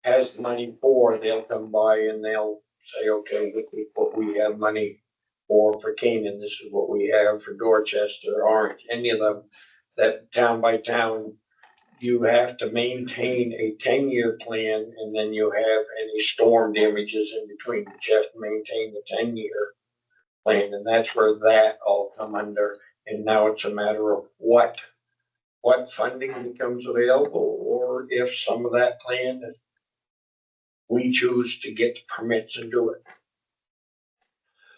has money for, they'll come by and they'll say, okay, this is what we have money for Canaan, this is what we have for Dorchester, Orange, any of them, that town by town, you have to maintain a 10-year plan, and then you have any storm damages in between, but you have to maintain the 10-year plan, and that's where that all come under. And now it's a matter of what funding becomes available, or if some of that plan, if we choose to get permits and do it.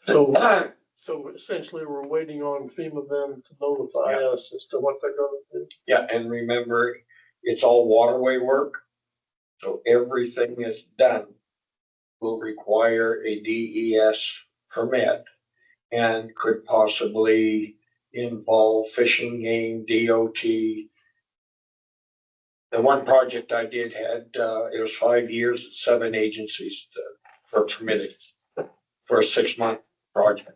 So, so essentially, we're waiting on FEMA then to notify us as to what they're gonna do. Yeah, and remember, it's all waterway work, so everything that's done will require a DES permit and could possibly involve fishing game, DOT. The one project I did had, it was 5 years, 7 agencies for permitting. for a 6-month project.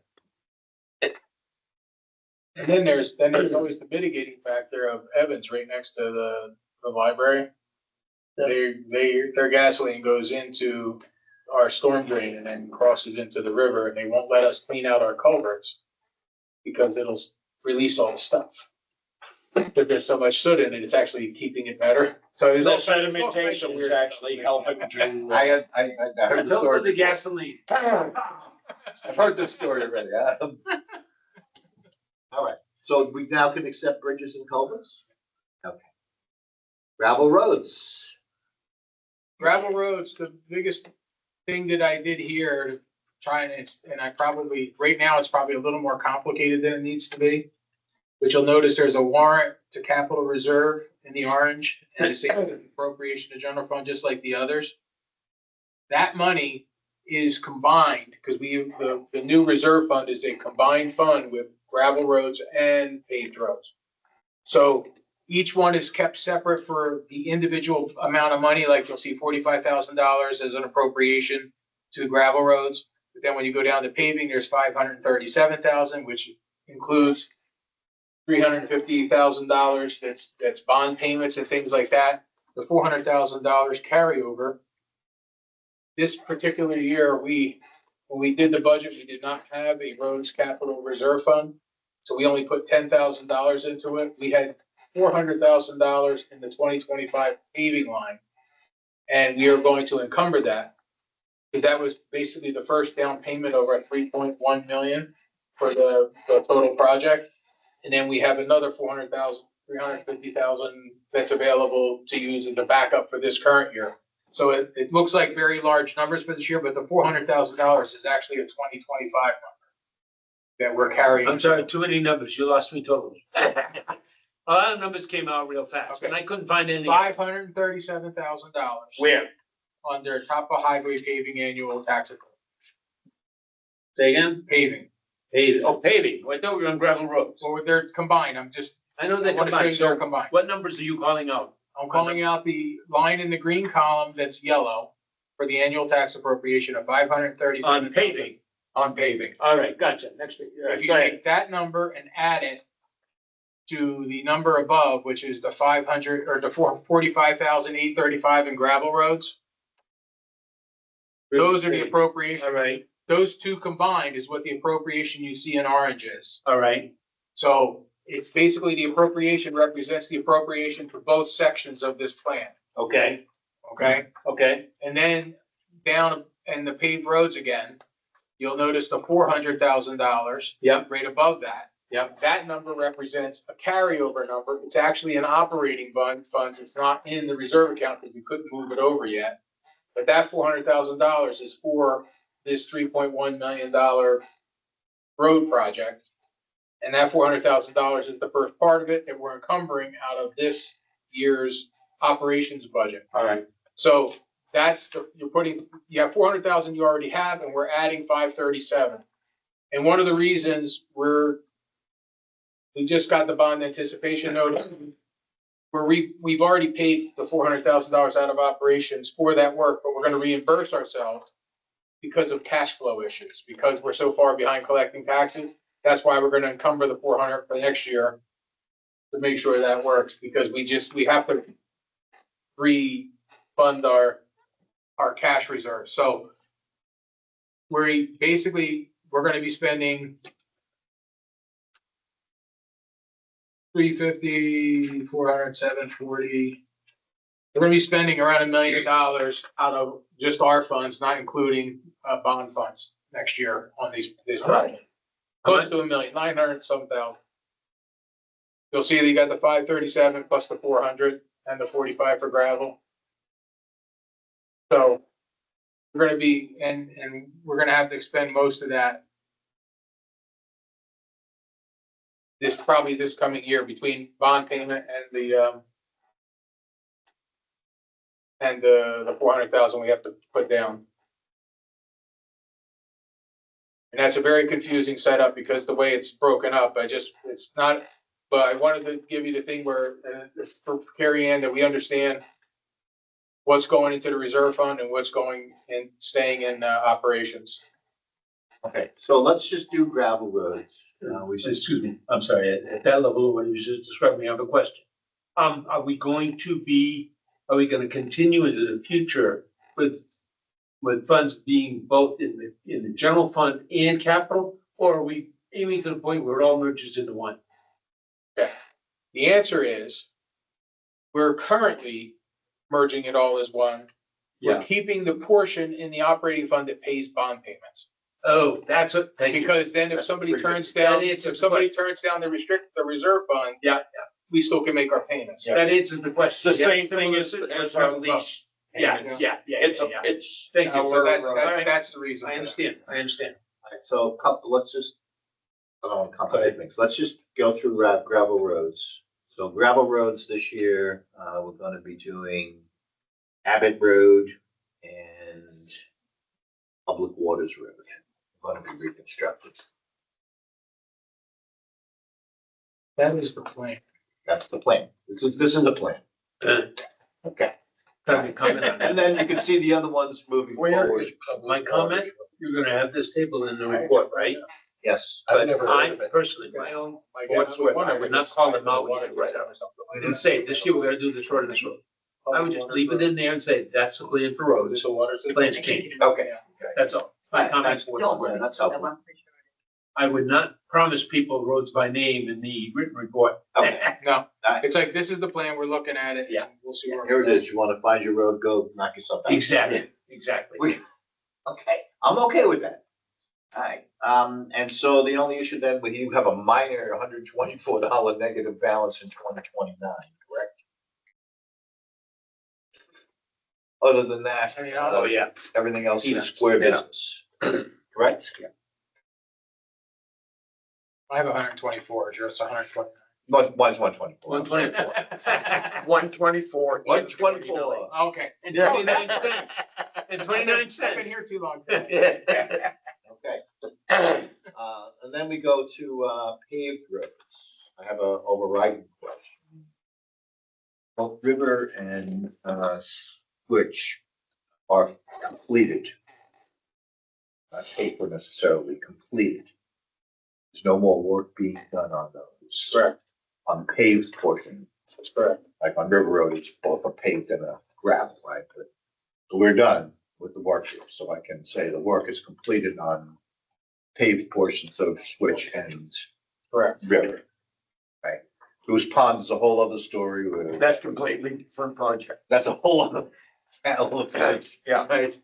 And then there's always the mitigating factor of Evans right next to the library. Their gasoline goes into our storm drain and then crosses into the river, and they won't let us clean out our culverts because it'll release all the stuff. But there's so much soot in it, it's actually keeping it better. So there's The also. sedimentation is actually helping to. I heard the Don't put the story. gasoline. I've heard this story already. All right, so we now can accept bridges and culverts? Okay. Gravel roads. Gravel roads, the biggest thing that I did here to try and I probably, right now, it's probably a little more complicated than it needs to be. But you'll notice there's a warrant to capital reserve in the orange and a significant appropriation to general fund, just like the others. That money is combined, because the new reserve fund is a combined fund with gravel roads and paved roads. So each one is kept separate for the individual amount of money, like you'll see $45,000 as an appropriation to the gravel roads. But then when you go down to paving, there's $537,000, which includes $350,000 that's bond payments and things like that. The $400,000 carryover. This particular year, when we did the budget, we did not have a roads capital reserve fund. So we only put $10,000 into it. We had $400,000 in the 2025 paving line. And we are going to encumber that, because that was basically the first down payment over $3.1 million for the total project. And then we have another $350,000 that's available to use as a backup for this current year. So it looks like very large numbers for this year, but the $400,000 is actually a 2025 number that we're carrying. I'm sorry, too many numbers. You lost me totally. A lot of numbers came out real fast and I couldn't find anything. $537,000 Where? under top of highway paving annual tax account. Say again? Paving. Paving. Oh, paving. I thought we were on gravel roads. So they're combined. I know they're I wanna show combined. you they're So combined. what numbers are you calling out? I'm calling out the line in the green column that's yellow for the annual tax appropriation of $537,000. On paving. On paving. All right, gotcha. Next week. If you Go ahead. take that number and add it to the number above, which is the 500 or the 45,835 in gravel roads, those are the appropriation. All right, Those two combined is what the appropriation you see in orange is. all right. So it's basically the appropriation represents the appropriation for both sections of this plan, Okay, okay? okay. And then down in the paved roads again, you'll notice the $400,000. Yep. Right above that. Yep. That number represents a carryover number. It's actually an operating funds. It's not in the reserve account because we couldn't move it over yet. But that $400,000 is for this $3.1 million road project. And that $400,000 is the first part of it that we're encumbering out of this year's operations budget. All right. So that's you have 400,000 you already have, and we're adding 537. And one of the reasons we just got the bond anticipation note where we've already paid the $400,000 out of operations for that work, but we're going to reimburse ourselves because of cash flow issues, because we're so far behind collecting taxes. That's why we're going to encumber the 400 for next year to make sure that works, because we have to refund our cash reserves. So we're going to be spending 350, 400, 740. We're going to be spending around $1 million out of just our funds, not including bond funds next year on this project. Close to $1 million, 900 some thousand. You'll see that you got the 537 plus the 400 and the 45 for gravel. So we're going to be, and we're going to have to expend most of that this coming year between bond payment and the 400,000 we have to put down. And that's a very confusing setup because the way it's broken up, it's not, but I wanted to give you the thing where, for Carrie Ann, that we understand what's going into the reserve fund and what's going and staying in operations. Okay, so let's just do gravel roads. We should, Excuse me, I'm sorry, at that level, what you just described me, I have a question. Are we gonna continue into the future with funds being both in the general fund and capital? Or are we aiming to the point where it all merges into one? The answer is, we're currently merging it all as one. We're Yeah. keeping the portion in the operating fund that pays bond payments. Oh, that's what, thank you. Because then if That's somebody pretty good. turns down, That answers if the somebody turns down the reserve fund, Yeah, we still can make our payments. that answers the question. The same thing as our lease. Yeah. It's, Yeah. it's. Thank you. So that's, our, that's the reason. I for that. understand, I understand. Alright, so let's just, I don't want to complicate things. Let's just go through gravel roads. So gravel roads this year, we're gonna be doing Abbott Road and Public Waters Road. Gonna be reconstructed. That is the plan. That's the plan. This is the plan. Uh, Okay. Have you comment on that? And then you can see the other ones moving Where forward. is public My comment, waters? you're gonna have this table in the report, right? Yes. I've But never I heard of it. personally, my own, Like, What's I what? wonder I if would it's not call them like out a water when you write or something like and that. say, this year we're gonna do this road and this road. I would just leave it in there and say, that's the plan for Is roads, it the water system? plans change. Okay. That's all. My comment. That's helpful. I would not promise people roads by name in the written report. Okay. No, Alright. it's like, this is the plan, we're looking at it. Yeah. We'll see where. Here it is. You want to find your road, go knock yourself out. Exactly. Okay, I'm okay with that. Alright, and so the only issue then, when you have a minor $124 negative balance in 2029, correct? Other than that, I mean, Oh, yeah. everything else is Peanuts. square Yeah. business, correct? I have 124, just 120. Mine's 124. 124. 124. 124. Okay. And Yeah. 29 cents. And 29 I've been cents. here too long. Okay. And then we go to paved roads. I have a overriding question. Both River and Switch are completed. Not paper necessarily, completed. There's no more work being done on those. Correct. On the paved portion, That's correct. like on River Road, it's both a paved and a gravel, right? But we're done with the work here, so I can say the work is completed on paved portions of Switch and Correct. River. Right? Goose Pond is a whole other story where. That's completely different project. That's a whole other kettle of fish. Yeah. Right?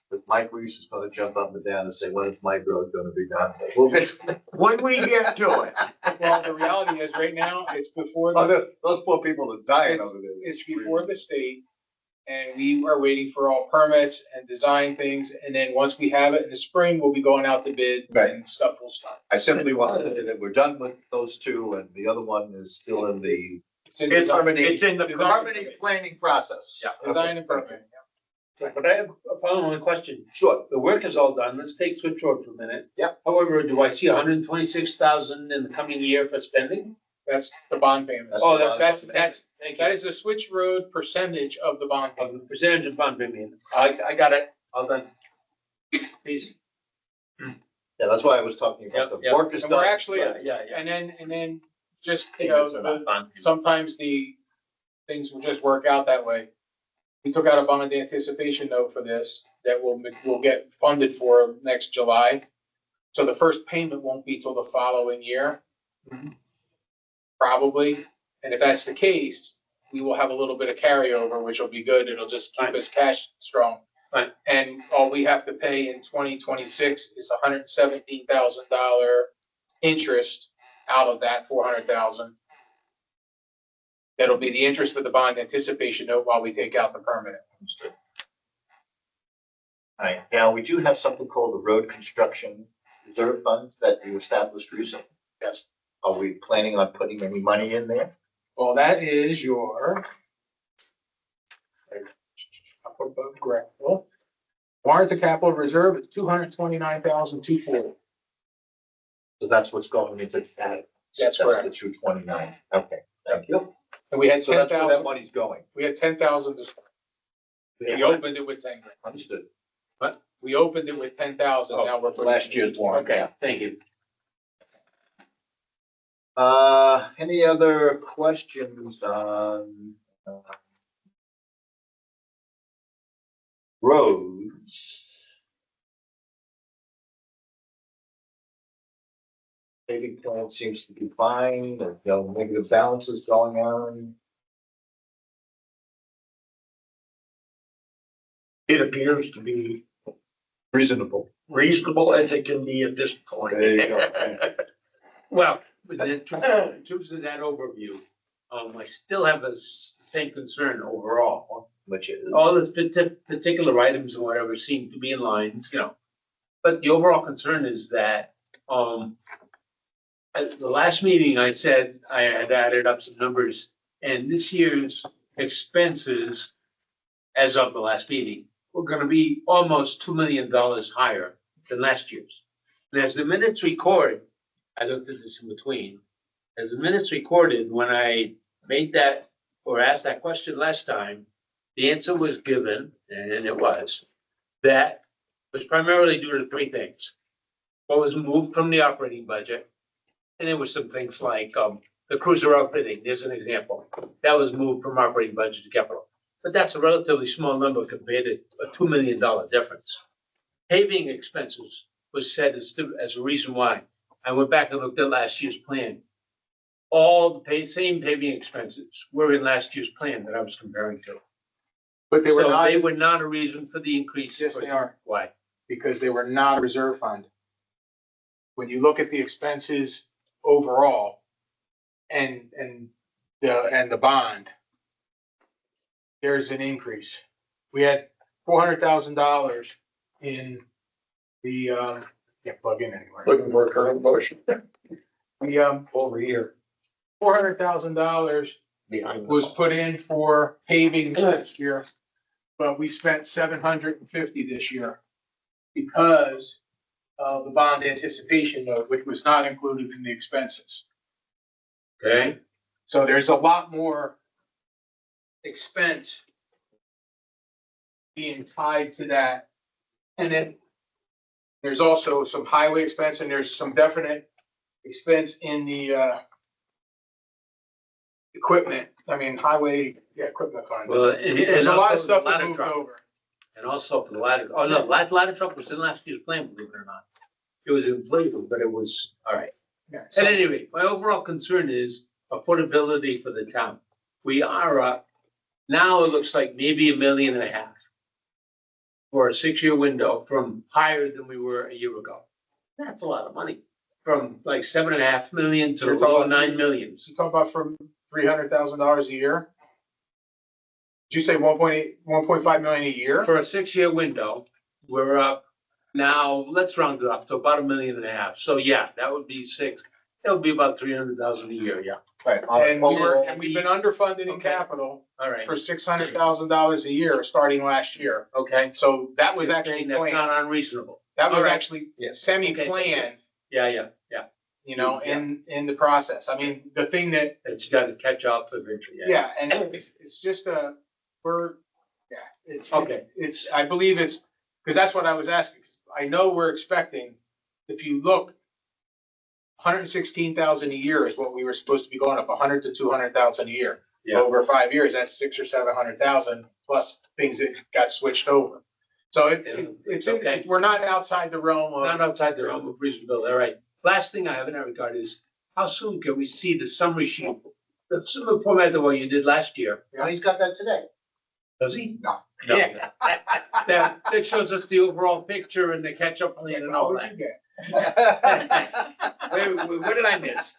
But Mike Reese is gonna jump up and down and say, when is Mike Road gonna be done? We'll get to that. When we get to it. Well, the reality is, right now, it's before the, Those poor people are dying over there. it's before the state. And we are waiting for all permits and design things, and then once we have it in the spring, we'll be going out to bid Right. and stuff will start. I simply wanted to say that we're done with those two and the other one is still in the It's in It's, design, it's in the. permitting planning process. Yeah. design and permit. But I have a following question. Sure. The work is all done. Let's take Switch Road for a minute. Yep. However, do I see 126,000 in the coming year for spending? That's the bond payment. That's Oh, the that's, bond. thank That you. is the Switch Road percentage of the bond Of payment. the percentage of bond payment. I got it. All done. Please. Yeah, that's why I was talking about the Yep, yep. work is And we're done. actually, Yeah. and then just, you know, Payments are not bond. sometimes the things will just work out that way. We took out a bond anticipation note for this that will get funded for next July. So the first payment won't be till the following year. Probably. And if that's the case, we will have a little bit of carryover, which will be good. It'll just keep us cash strong. Right. And all we have to pay in 2026 is $117,000 interest out of that 400,000. That'll be the interest of the bond anticipation note while we take out the permanent. All right, now we do have something called the Road Construction Reserve Funds that you established recently. Yes. Are we planning on putting any money in there? Well, that is your. Well, warrant to capital reserve is 229,240. So that's what's going into that. That's correct. the 229. Okay, thank you. And we had So that's where that 10,000, money's going. we had 10,000. We opened it with 10 grand. Understood. What? We opened it with 10,000, now we're. putting Last year's warrant. Okay, thank you. Any other questions on roads? Paving plan seems to be fine, there's no negative balances going on. It appears to be Reasonable. reasonable as it can be at this point. There you go. Well, in terms of that overview, I still have the same concern overall. Which is, All the particular items and whatever seem to be in line, you know. But the overall concern is that, at the last meeting, I said I had added up some numbers, and this year's expenses, as of the last meeting, were gonna be almost $2 million higher than last year's. And as the minutes record, I looked at this in between, as the minutes recorded, when I made that, or asked that question last time, the answer was given, and it was, that was primarily due to three things. What was moved from the operating budget, and there were some things like, the cruiser outfitting, there's an example. That was moved from operating budget to capital. But that's a relatively small number compared to a $2 million difference. Paving expenses was said as a reason why. I went back and looked at last year's plan. All the same paving expenses were in last year's plan that I was comparing to. But they were So not, they were not a reason for the increase. Yes, they are. Why? because they were not a reserve fund. When you look at the expenses overall and the bond, there's an increase. We had $400,000 in the, can't plug in anywhere. Looking for a current motion We, over here $400,000 behind. was put in for paving last year, but we spent 750 this year because of the bond anticipation note, which was not included in the expenses. Okay, So there's a lot more expense being tied to that. And then there's also some highway expense and there's some definite expense in the equipment, highway, equipment fund. well, and. There's a lot of stuff that ladder moved truck. over. And also for the ladder, oh no, ladder truck was in last year's plan, believe it or not. It was inflated, but it was, all right. Yeah, At so- any rate, my overall concern is affordability for the town. We are up, now it looks like maybe $1.5 million for a 6-year window from higher than we were a year ago. That's a lot of money, from like 7.5 million to You're talking low about 9 millions. You talk about from $300,000 a year? Did you say 1.5 million a year? For a 6-year window, we're up now, let's round it off to about $1.5 million. So yeah, that would be that would be about 300,000 a year, yeah. right, And overall, we've been underfunded in Okay. capital All right, for $600,000 a year starting last year. okay. So that was actually That's planned. not unreasonable. That was all right. actually Yes. semi-planned, Yeah. in the process. I mean, the thing that, It's got to catch up eventually, yeah. yeah, and it's just Okay. it's, I believe it's, because that's what I was asking. I know we're expecting, if you look, 116,000 a year is what we were supposed to be going up, 100 to 200,000 a year. Yeah. Over 5 years, that's 600,000 or 700,000 plus things that got switched over. So it's Okay. we're not outside the realm Not of, outside the realm of reasonability, all right. Last thing I have in that regard is, how soon can we see the summary sheet? The similar format the way you did last year, well, he's got that today. does he? No. No. That shows us the overall picture and the catch-up plan and all what that. would you get? What did I miss?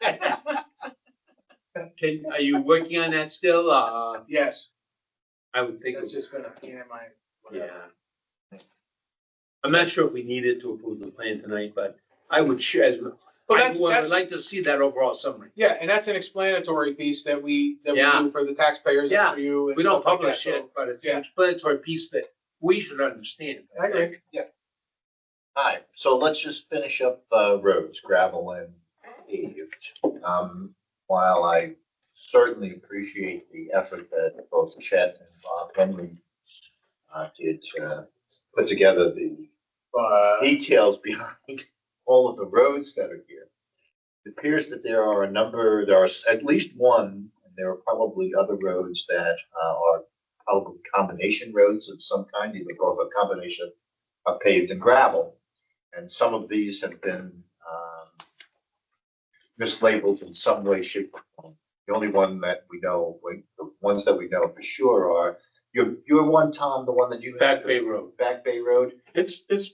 Are you working on that still? Yes, I would think. that's just gonna be in my. Yeah. I'm not sure if we needed to approve the plan tonight, but I would share, Well, I that's, would that's, like to see that overall summary. yeah, and that's an explanatory piece that we Yeah. do for the taxpayers Yeah. and for you and We don't stuff like that. publish So, it, but it's yeah. an explanatory piece that we should understand. I agree. All right, so let's just finish up, roads, gravel and paved. While I certainly appreciate the effort that both Chet and Bob Henry did to put together the details behind all of the roads that are here. It appears that there are at least one, and there are probably other roads that are probably combination roads of some kind, either both a combination of paved and gravel. And some of these have been mislabeled in some way, shape, or form. The only one that we know, the ones that we know for sure are your one, Tom, the one that you. Back Bay Road. Back Bay Road. It's paved.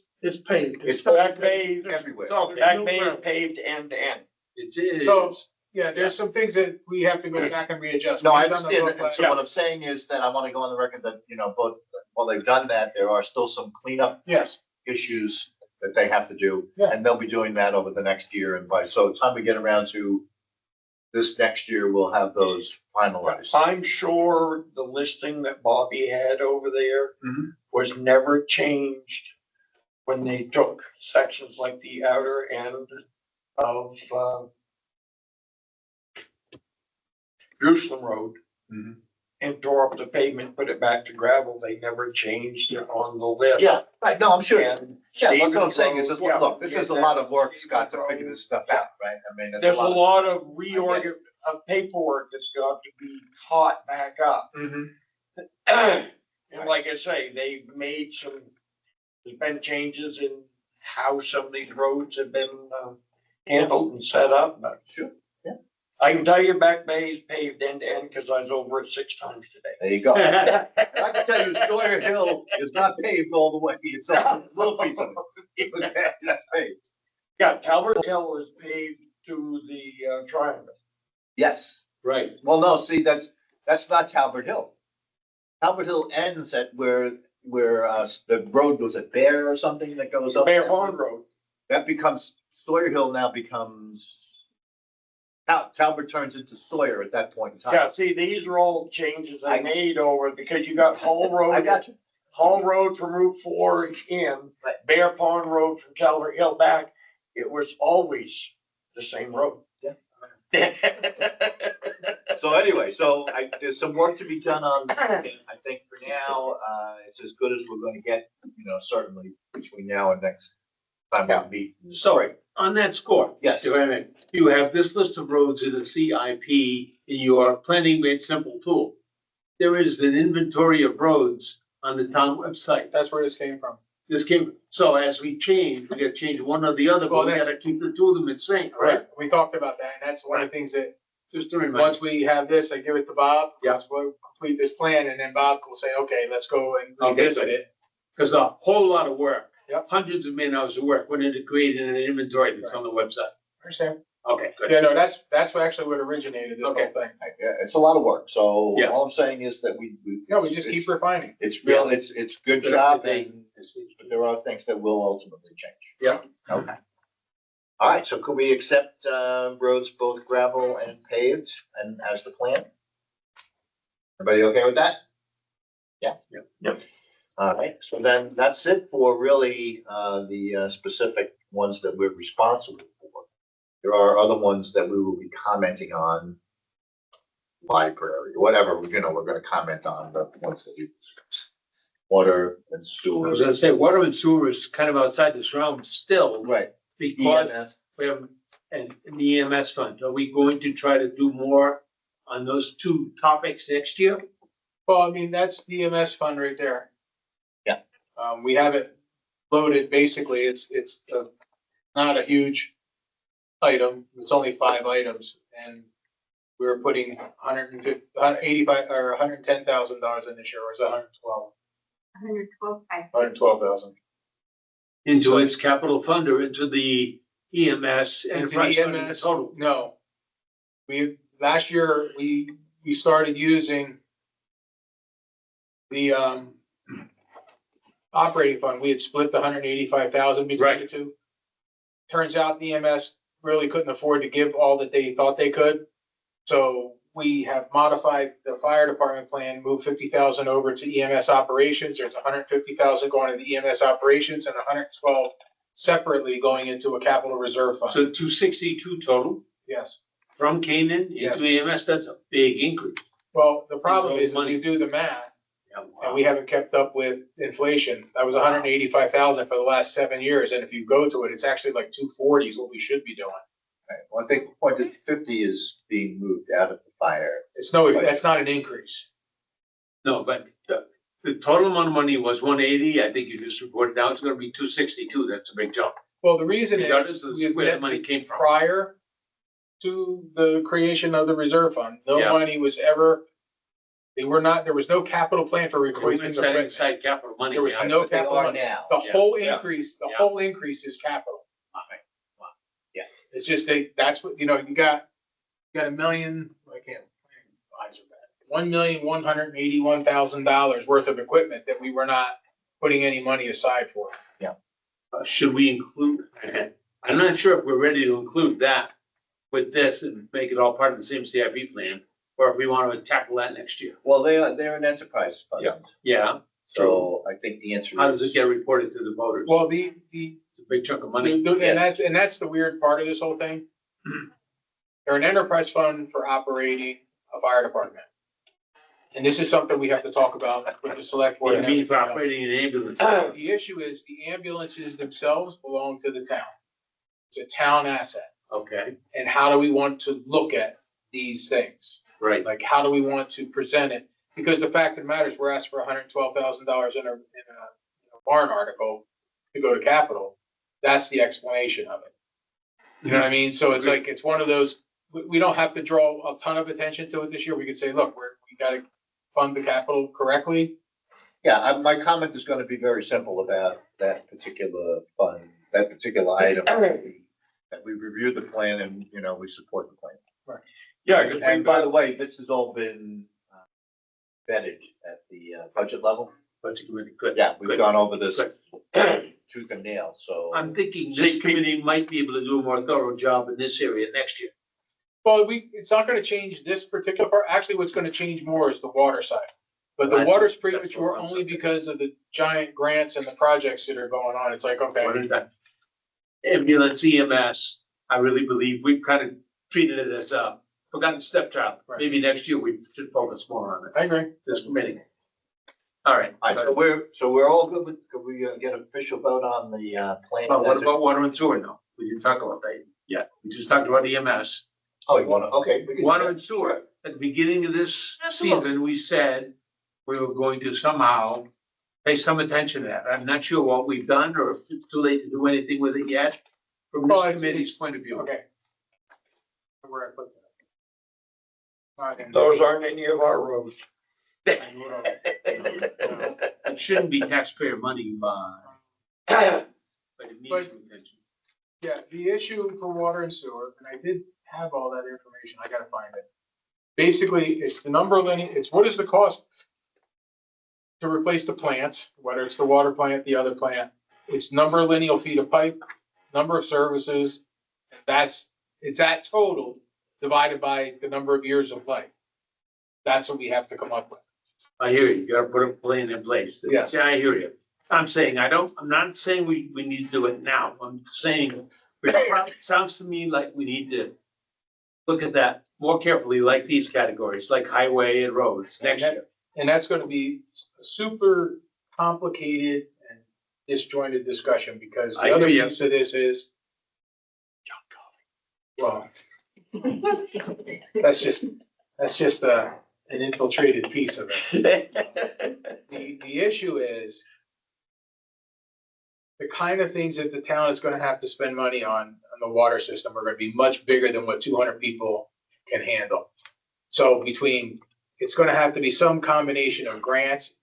It's Back Bay, everywhere. It's all Back Bay is paved end to end. It is. So, yeah, there's some things that we have to go back and readjust. No, I We've done the understand road that. And so what I'm saying is that I want to go on the record that, both, while they've done that, there are still some cleanup Yes, issues that they have to do. Yeah. And they'll be doing that over the next year. And so time we get around to this next year, we'll have those finalized. I'm sure the listing that Bobby had over there Mhm. was never changed when they took sections like the outer end of Jerusalem Road Mhm. and tore up the pavement, put it back to gravel. They never changed it on the list. Yeah, right. No, I'm sure. And Yeah, that's what I'm Stevens saying is, Road, this, yeah, look, this is a lot of work, Scott, to figure this stuff out, right? I mean, There's a lot of reorg- of paperwork that's got to be caught back up. Mhm. And like I say, they've made there's been changes in how some of these roads have been handled and set up, but. Sure, yeah. I can tell you Back Bay is paved end to end because I was over it 6 times today. There you go. And I can tell you, Sawyer Hill is not paved all the way. It's a little piece of it. That's paved. Yeah, Talbot Hill is paved to the triangle. Yes. Right. Well, no, see, that's not Talbot Hill. Talbot Hill ends at where the road was at Bear or something that goes up. Bear Pond Road. That becomes, Sawyer Hill now becomes, Talbot turns into Sawyer at that point in time. Yeah, see, these are all changes I- I made over because you got Hall Road. I got you. Hall Road from Route 4 in, Bear Pond Road from Talbot Hill back. It was always the same road. Yeah. So anyway, there's some work to be done on, I think for now, it's as good as we're gonna get, certainly between now and next time we meet. So on that score. Yes. You have this list of roads in the CIP in your planning made simple tool. There is an inventory of roads on the town website. that's where this came from. So as we change, we gotta change one or the other, but we Well, gotta keep the two of them in sync, right? We talked about that, and that's one of the things that, Just to remind. once we have this, I give it to Bob. Yeah. Once we complete this plan, and then Bob will say, okay, let's go and Okay, revisit it. Cause a whole lot of work. Yep. Hundreds of man hours of work went into creating an inventory that's on the website. Understand? Okay, good. Yeah, no, that's actually what originated this whole Okay. thing. Yeah, it's a lot of work, so Yeah. all I'm saying is that we. No, we just keep refining. It's real, it's good Good job, update. and but there are things that will ultimately change. Yeah. Okay. All right, so could we accept, roads both gravel and paved and as the plan? Everybody okay with that? Yeah? Yep. All right, so then that's it for really, the specific ones that we're responsible for. There are other ones that we will be commenting on. Library, whatever, we're gonna comment on the ones that you discussed. Water and I sewer. was gonna say, water and sewer is kind of outside this realm still, Right. because EMS. we have an EMS fund. Are we going to try to do more on those two topics next year? Well, I mean, that's the EMS fund right there. Yeah. We have it loaded, basically, it's not a huge item, it's only 5 items, and we were putting $185 or $110,000 in this year, or is it 112? 112,000. Into its capital fund or into the EMS Into enterprise the fund in EMS, total? no. Last year, we started using the, operating fund. We had split the 185,000 between the two. Turns out the EMS really couldn't afford to give all that they thought they could. So we have modified the fire department plan, moved 50,000 over to EMS operations. There's 150,000 going into EMS operations and 112 separately going into a capital reserve fund. So 262 total Yes. from Canaan Yes. into EMS, that's a big increase. Well, the problem It's all is, when money. you do the math, and we haven't kept up with inflation. That was 185,000 for the last 7 years, and if you go to it, it's actually like 240 is what we should be doing. Right. Well, I think the point is 50 is being moved out of the fire. That's not an increase. No, but the total amount of money was 180. I think you just reported now it's gonna be 262. That's a big jump. Well, the reason Regardless is of where the money came from. prior to the creation of the reserve fund, no Yeah. money was ever, there was no capital plan for replacing the Setting equipment. aside capital money. There was behind no it. But they capital are money. now. The Yeah. whole Yeah. increase, the Yeah. whole increase is capital. Yeah. It's just that's what, you got $1 million, I can't, eyes are bad. $1,181,000 worth of equipment that we were not putting any money aside for. Should we include, I'm not sure if we're ready to include that with this and make it all part of the same CIP plan, or if we want to tackle that next year. Well, they're an enterprise fund. Yeah. Yeah, So I think the answer is. how does it get reported to the voters? Well, It's a big chunk of money. and that's the weird part of this whole thing. They're an enterprise fund for operating a fire department. And this is something we have to talk about with the select board. What and it means for everything else. operating an ambulance. The issue is the ambulances themselves belong to the town. It's a town asset. Okay, And how do we want to look at these things? right. Like, how do we want to present it? Because the fact of the matter is, we're asked for $112,000 in a warrant article to go to capital. That's the explanation of it. You know what I mean? So it's like, it's one of those, we don't have to draw a ton of attention to it this year. We could say, look, we gotta fund the capital correctly. Yeah, my comment is gonna be very simple about that particular fund, that particular item. That we reviewed the plan and, we support the plan. Yeah, because And by the way, this has all been vetted at the budget level. Budget committee, good. Yeah, we've Good. gone over this Good. tooth and nail, so. I'm thinking this committee might be able to do a more thorough job in this area next year. Well, it's not gonna change this particular part. Actually, what's gonna change more is the water side. But the Right. water's That's premature what I'm only saying. because of the giant grants and the projects that are going on. It's like, okay. One at a time. Ambulance EMS, I really believe we've kind of treated it as a forgotten stepchild. Right. Maybe next year we should focus more on it, I agree. this committee. All right. All right, so we're all good with, could we get an official vote on the plan? But what about water and sewer? No, we didn't talk about that yet. We just talked about EMS. Oh, you wanna, okay. we can do Water that. and sewer, at the beginning of this Absolutely. season, we said we were going to somehow pay some attention to that. I'm not sure what we've done or if it's too late to do anything with it yet. From Well, this it's- committee's point of view. Okay. Where I put that? Not in- those aren't any of our roads. It shouldn't be taxpayer money, but it needs some attention. Yeah, the issue for water and sewer, and I did have all that information, I gotta find it. Basically, it's the number of linear, it's what is the cost to replace the plants, whether it's the water plant, the other plant. It's number of lineal feet of pipe, number of services, it's that total divided by the number of years of life. That's what we have to come up with. I hear you. You gotta put a plan in place. Yes. Yeah, I hear you. I'm saying, I'm not saying we need to do it now. I'm saying, it sounds to me like we need to look at that more carefully, like these categories, like highway and roads next year. And that's gonna be a super complicated and disjointed discussion, because I the other hear you. piece of this is, well, that's just an infiltrated piece of it. The issue is the kind of things that the town is gonna have to spend money on the water system are gonna be much bigger than what 200 people can handle. So it's gonna have to be some combination of grants.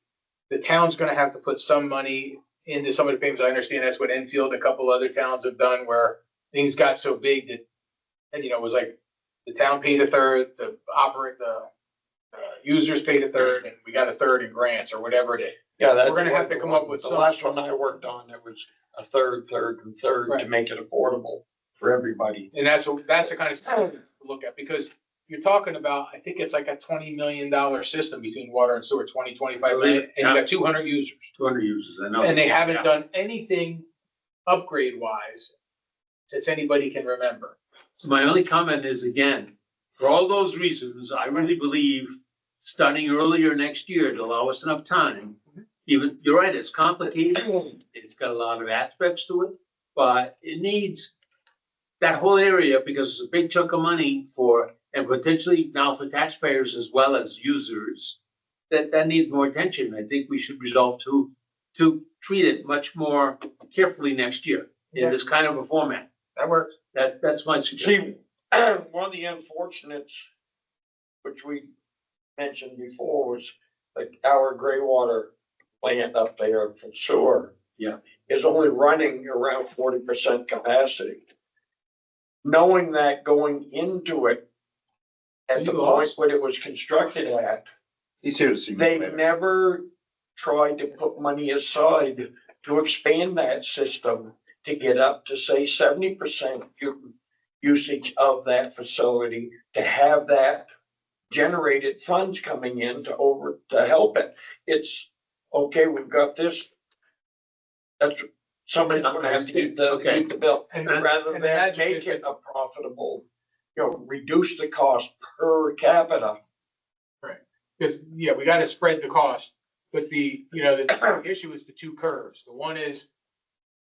The town's gonna have to put some money into some of the payments. I understand that's what Enfield, and a couple other towns have done, where things got so big that, and it was like, the town paid a third, the users paid a third, and we got a third in grants, or whatever it is. Yeah, that's. We're gonna have to come up with The some- last one I worked on, it was a third to Right. make it affordable for everybody. And that's the kind of stuff to look at, because you're talking about, I think it's like a $20 million system between water and sewer, 25 million, and you got 200 users. 200 users, I know. And they haven't Yeah. done anything upgrade wise since anybody can remember. So my only comment is, again, for all those reasons, I really believe starting earlier next year to allow us enough time. Even, you're right, it's complicated, it's got a lot of aspects to it, but it needs that whole area, because it's a big chunk of money for, and potentially now for taxpayers as well as users, that needs more attention. I think we should resolve to treat it much more carefully next year in this kind of a format. That works. That's my suggestion. See, one of the unfortunates, which we mentioned before, was like our gray water plant up there for sewer. Yeah. Is only running around 40% capacity. Knowing that going into it at the point when it was constructed at, He's here to see. they never tried to put money aside to expand that system to get up to say 70% usage of that facility, to have that generated funds coming in to help it. It's, okay, we've got this. That's, somebody's gonna have to get the bill, And rather and than imagine make if it a profitable, reduce the cost per capita. Because, yeah, we gotta spread the cost, but the issue is the two curves. The one is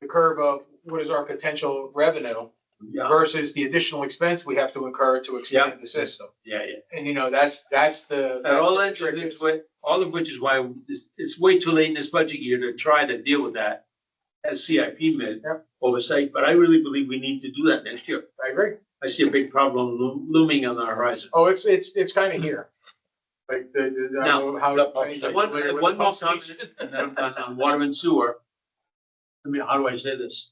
the curve of what is our potential revenue Yeah, versus the additional expense we have to incur to expand the system. yeah. And that's the. And all that's that, the trick is- all of which is why it's way too late in this budget year to try to deal with that as CIP Yep. oversight, but I really believe we need to do that next year. I agree. I see a big problem looming on the horizon. Oh, it's kind of here. Like I don't know how. One more comment, and then I'm done on water and sewer. I mean, how do I say this?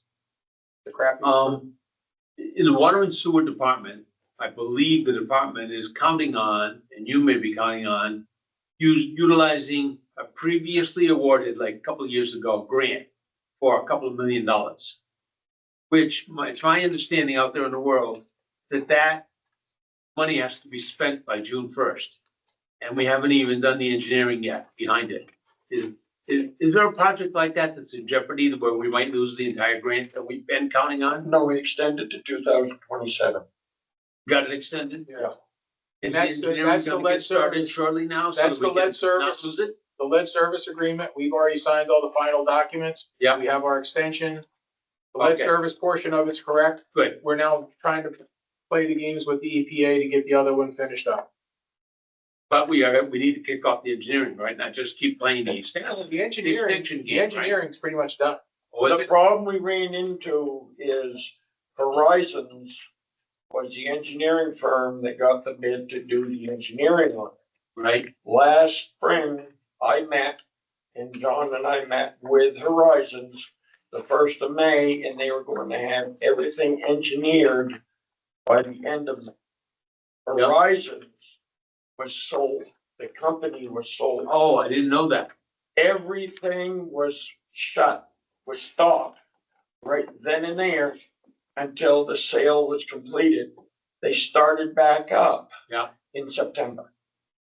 The crap. In the water and sewer department, I believe the department is counting on, and you may be counting on, utilizing a previously awarded, like a couple of years ago, grant for a couple of $1 million. Which it's my understanding out there in the world that money has to be spent by June 1st. And we haven't even done the engineering yet behind it. Is there a project like that that's in jeopardy where we might lose the entire grant that we've been counting on? No, we extended to 2027. Got it extended? Yeah. Is That's the the- engineering that's the gonna lead get started service. shortly now? so That's that we the lead can service. Not lose it? The lead service agreement, we've already signed all the final documents. Yeah. We have our extension. The lead Okay. service portion of it's correct. Good. We're now trying to play the games with the EPA to get the other one finished up. But we need to kick off the engineering, right? Not just keep playing these. The extension game, right? engineering's pretty much done. Or is The it? problem we ran into is Horizons was the engineering firm that got the bid to do the engineering on it. Right, Last spring, and John and I met with Horizons the 1st of May, and they were going to have everything engineered by the end of May. Yep. Horizons was sold, the company was sold. oh, I didn't know that. Everything was shut, was stopped right then and there until the sale was completed. They started back up. Yeah. In September.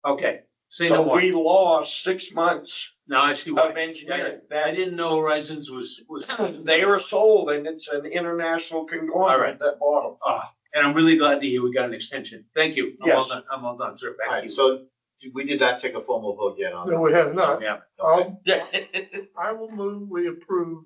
Okay, say no So more. we lost 6 months Now I see of why. engineering. I That, didn't know Horizons was. they were sold, and it's an international conglomerate that bought them. And I'm really glad to hear we got an extension. Thank you. I'm all Yes. done. I'm all done, sir. All Thank right, you. so we did not take a formal vote yet on No, that. we have not. Yeah. Okay. I will move, we approve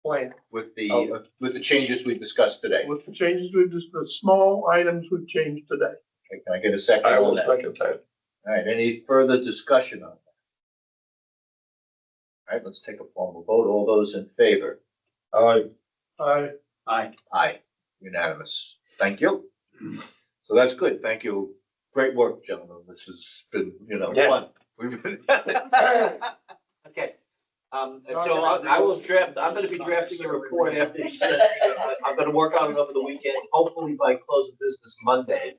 plan With the changes we discussed today. with the changes we've just, the small items we've changed today. Okay, can I get a second I on will that? second that. All right, any further discussion on that? All right, let's take a formal vote. All those in favor? I, Aye, unanimous. Thank you. So that's good. Thank you. Great work, gentlemen. This has been, Yeah. fun. We've been. Okay. And so I will draft, I'm gonna be drafting a report after this. I'm gonna work on it over the weekend, hopefully by close of business Monday.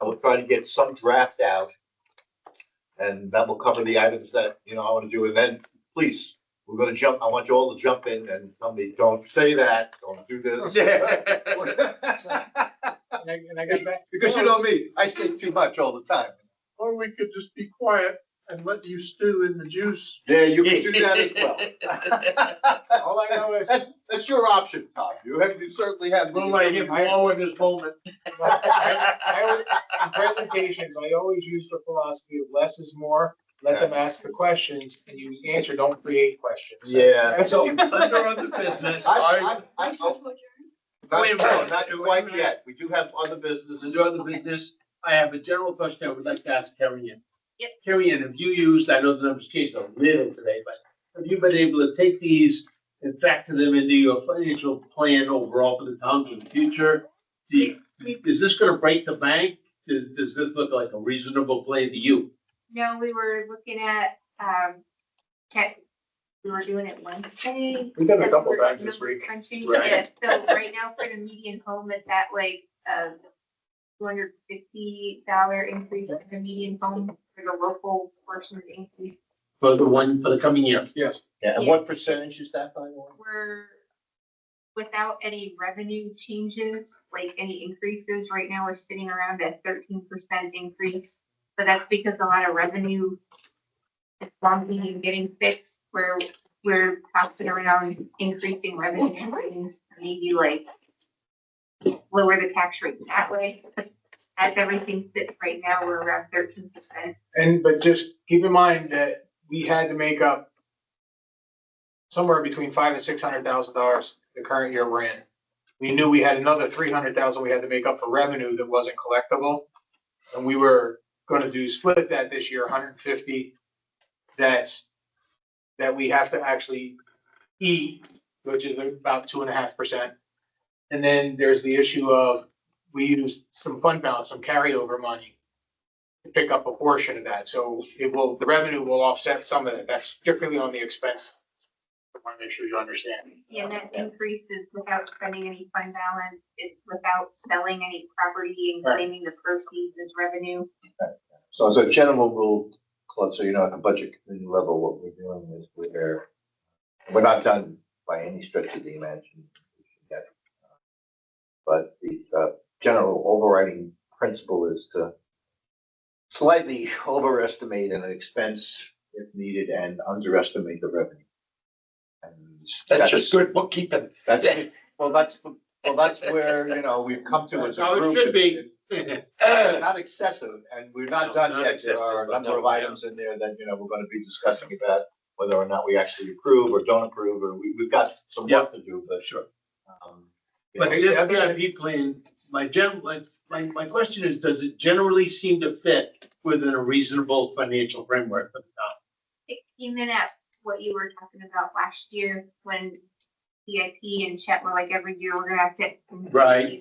I will try to get some draft out. And that will cover the items that, I want to do. And then, please, I want you all to jump in and tell me, don't say that, don't do this. And I got back. Because you know me, I say too much all the time. or we could just be quiet and let you stew in the juice. Yeah, you can do that as well. All I know is, That's your option, Tom. You certainly have. We'll let him blow in his moment. in presentations, I always use the philosophy of less is more. Let them ask the questions and you answer, don't create questions. Yeah. So under other business, I, Wait a minute. not quite yet. We do have other business. under other business, I have a general question I would like to ask Carrie Ann. Yep. Carrie Ann, have you used, I know the numbers changed a little today, but have you been able to take these and factor them into your financial plan overall for the town in the future? Is this gonna break the bank? Does this look like a reasonable plan to you? No, we were looking at, we were doing it Wednesday. We've done a couple Number- times this number week. crunching. Right. Yeah, so right now for the median home, it's at like, $250 increase in the median home for the local portion increase. For the coming year? Yes. Yeah, and what percentage is that, by the way? We're, without any revenue changes, like any increases, right now we're sitting around a 13% increase. But that's because a lot of revenue is bumping and getting fixed, where we're bouncing around increasing revenue streams, maybe like lower the tax rate that way. But as everything sits right now, we're around 13%. But just keep in mind that we had to make up somewhere between $500,000 and $600,000 the current year we're in. We knew we had another $300,000 we had to make up for revenue that wasn't collectible. And we were gonna split that this year, 150. That we have to actually eat, which is about 2.5%. And then there's the issue of, we used some fund balance, some carryover money to pick up a portion of that. So the revenue will offset some of it. That's strictly on the expense. I want to make sure you understand. Yeah, and that increases without spending any fund balance, it's without selling any property and Right. claiming the proceeds as revenue. So as a general rule, Claude, so you know, at the budget committee level, what we're doing is we're not done by any stretch of the imagination yet. But the general overriding principle is to slightly overestimate an expense if needed and underestimate the revenue. And That's just good bookkeeping. That's where, you know, we've come to as a That's how it group. should be. Not excessive, and we're not No, done not yet. There excessive, are a but number no, of yeah. items in there that, you know, we're gonna be discussing about whether or not we actually approve or don't approve, or we've got some work to do, but. Sure. You But know, this CIP plan, my question is, does it generally seem to fit within a reasonable financial framework for the town? It came in at what you were talking about last year when CIP and Chet were like, every year we're gonna have to. Right.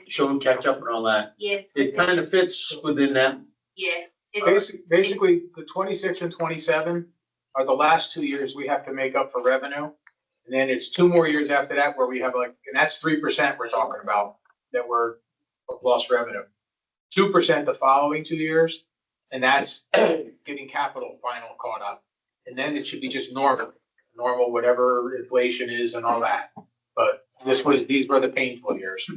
Show and catch up and all that. Yeah, It kind of fits within that. yeah. It's- Basically, the 26 and 27 are the last 2 years we have to make up for revenue. And then it's 2 more years after that where we have and that's 3% we're talking about that we're lost revenue. 2% the following 2 years, and that's getting capital final caught up. And then it should be just normal whatever inflation is and all that. But these were the painful years.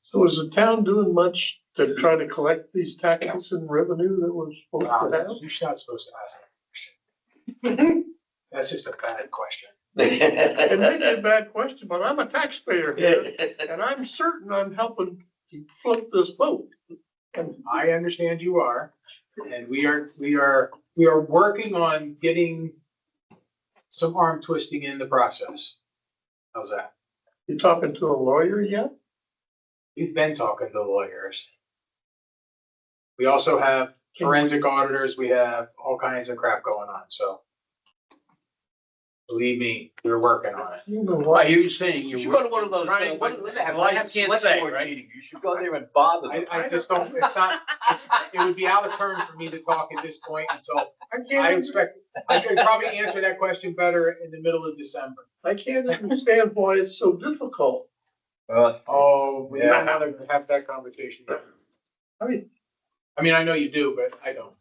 So is the town doing much to try to collect these taxes and revenue that was supposed to have? You're not supposed to ask that question. That's just a bad question. It may be a bad question, but I'm a taxpayer here, and I'm certain I'm helping to float this boat. And I understand you are, and we are working on getting some arm twisting in the process. How's that? you talking to a lawyer yet? We've been talking to lawyers. We also have forensic auditors, we have all kinds of crap going on, so. Believe me, we're working on it. You know I what? hear you saying You you're. should go to one of those, Right, what, but- have well, I live can't select say, board right? meetings. You should go there and bother them. I just don't, it would be out of turn for me to talk at this point until, I expect, I could probably answer that question better in the middle of December. I can't understand why it's so difficult. Oh, we don't wanna have that conversation yet. I I mean, I know you do, but I don't.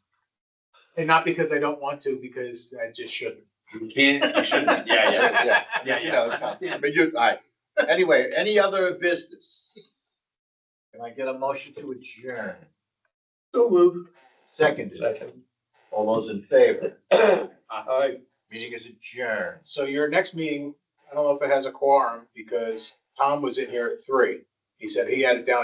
And not because I don't want to, because I just shouldn't. You can't, you shouldn't, yeah. You know, Tom, but all right. Anyway, any other business? Can I get a motion to adjourn? So moved. Second. All those in favor? Aye. Meeting is adjourned. So your next meeting, I don't know if it has a quorum because Tom was in here at 3. He said he had it down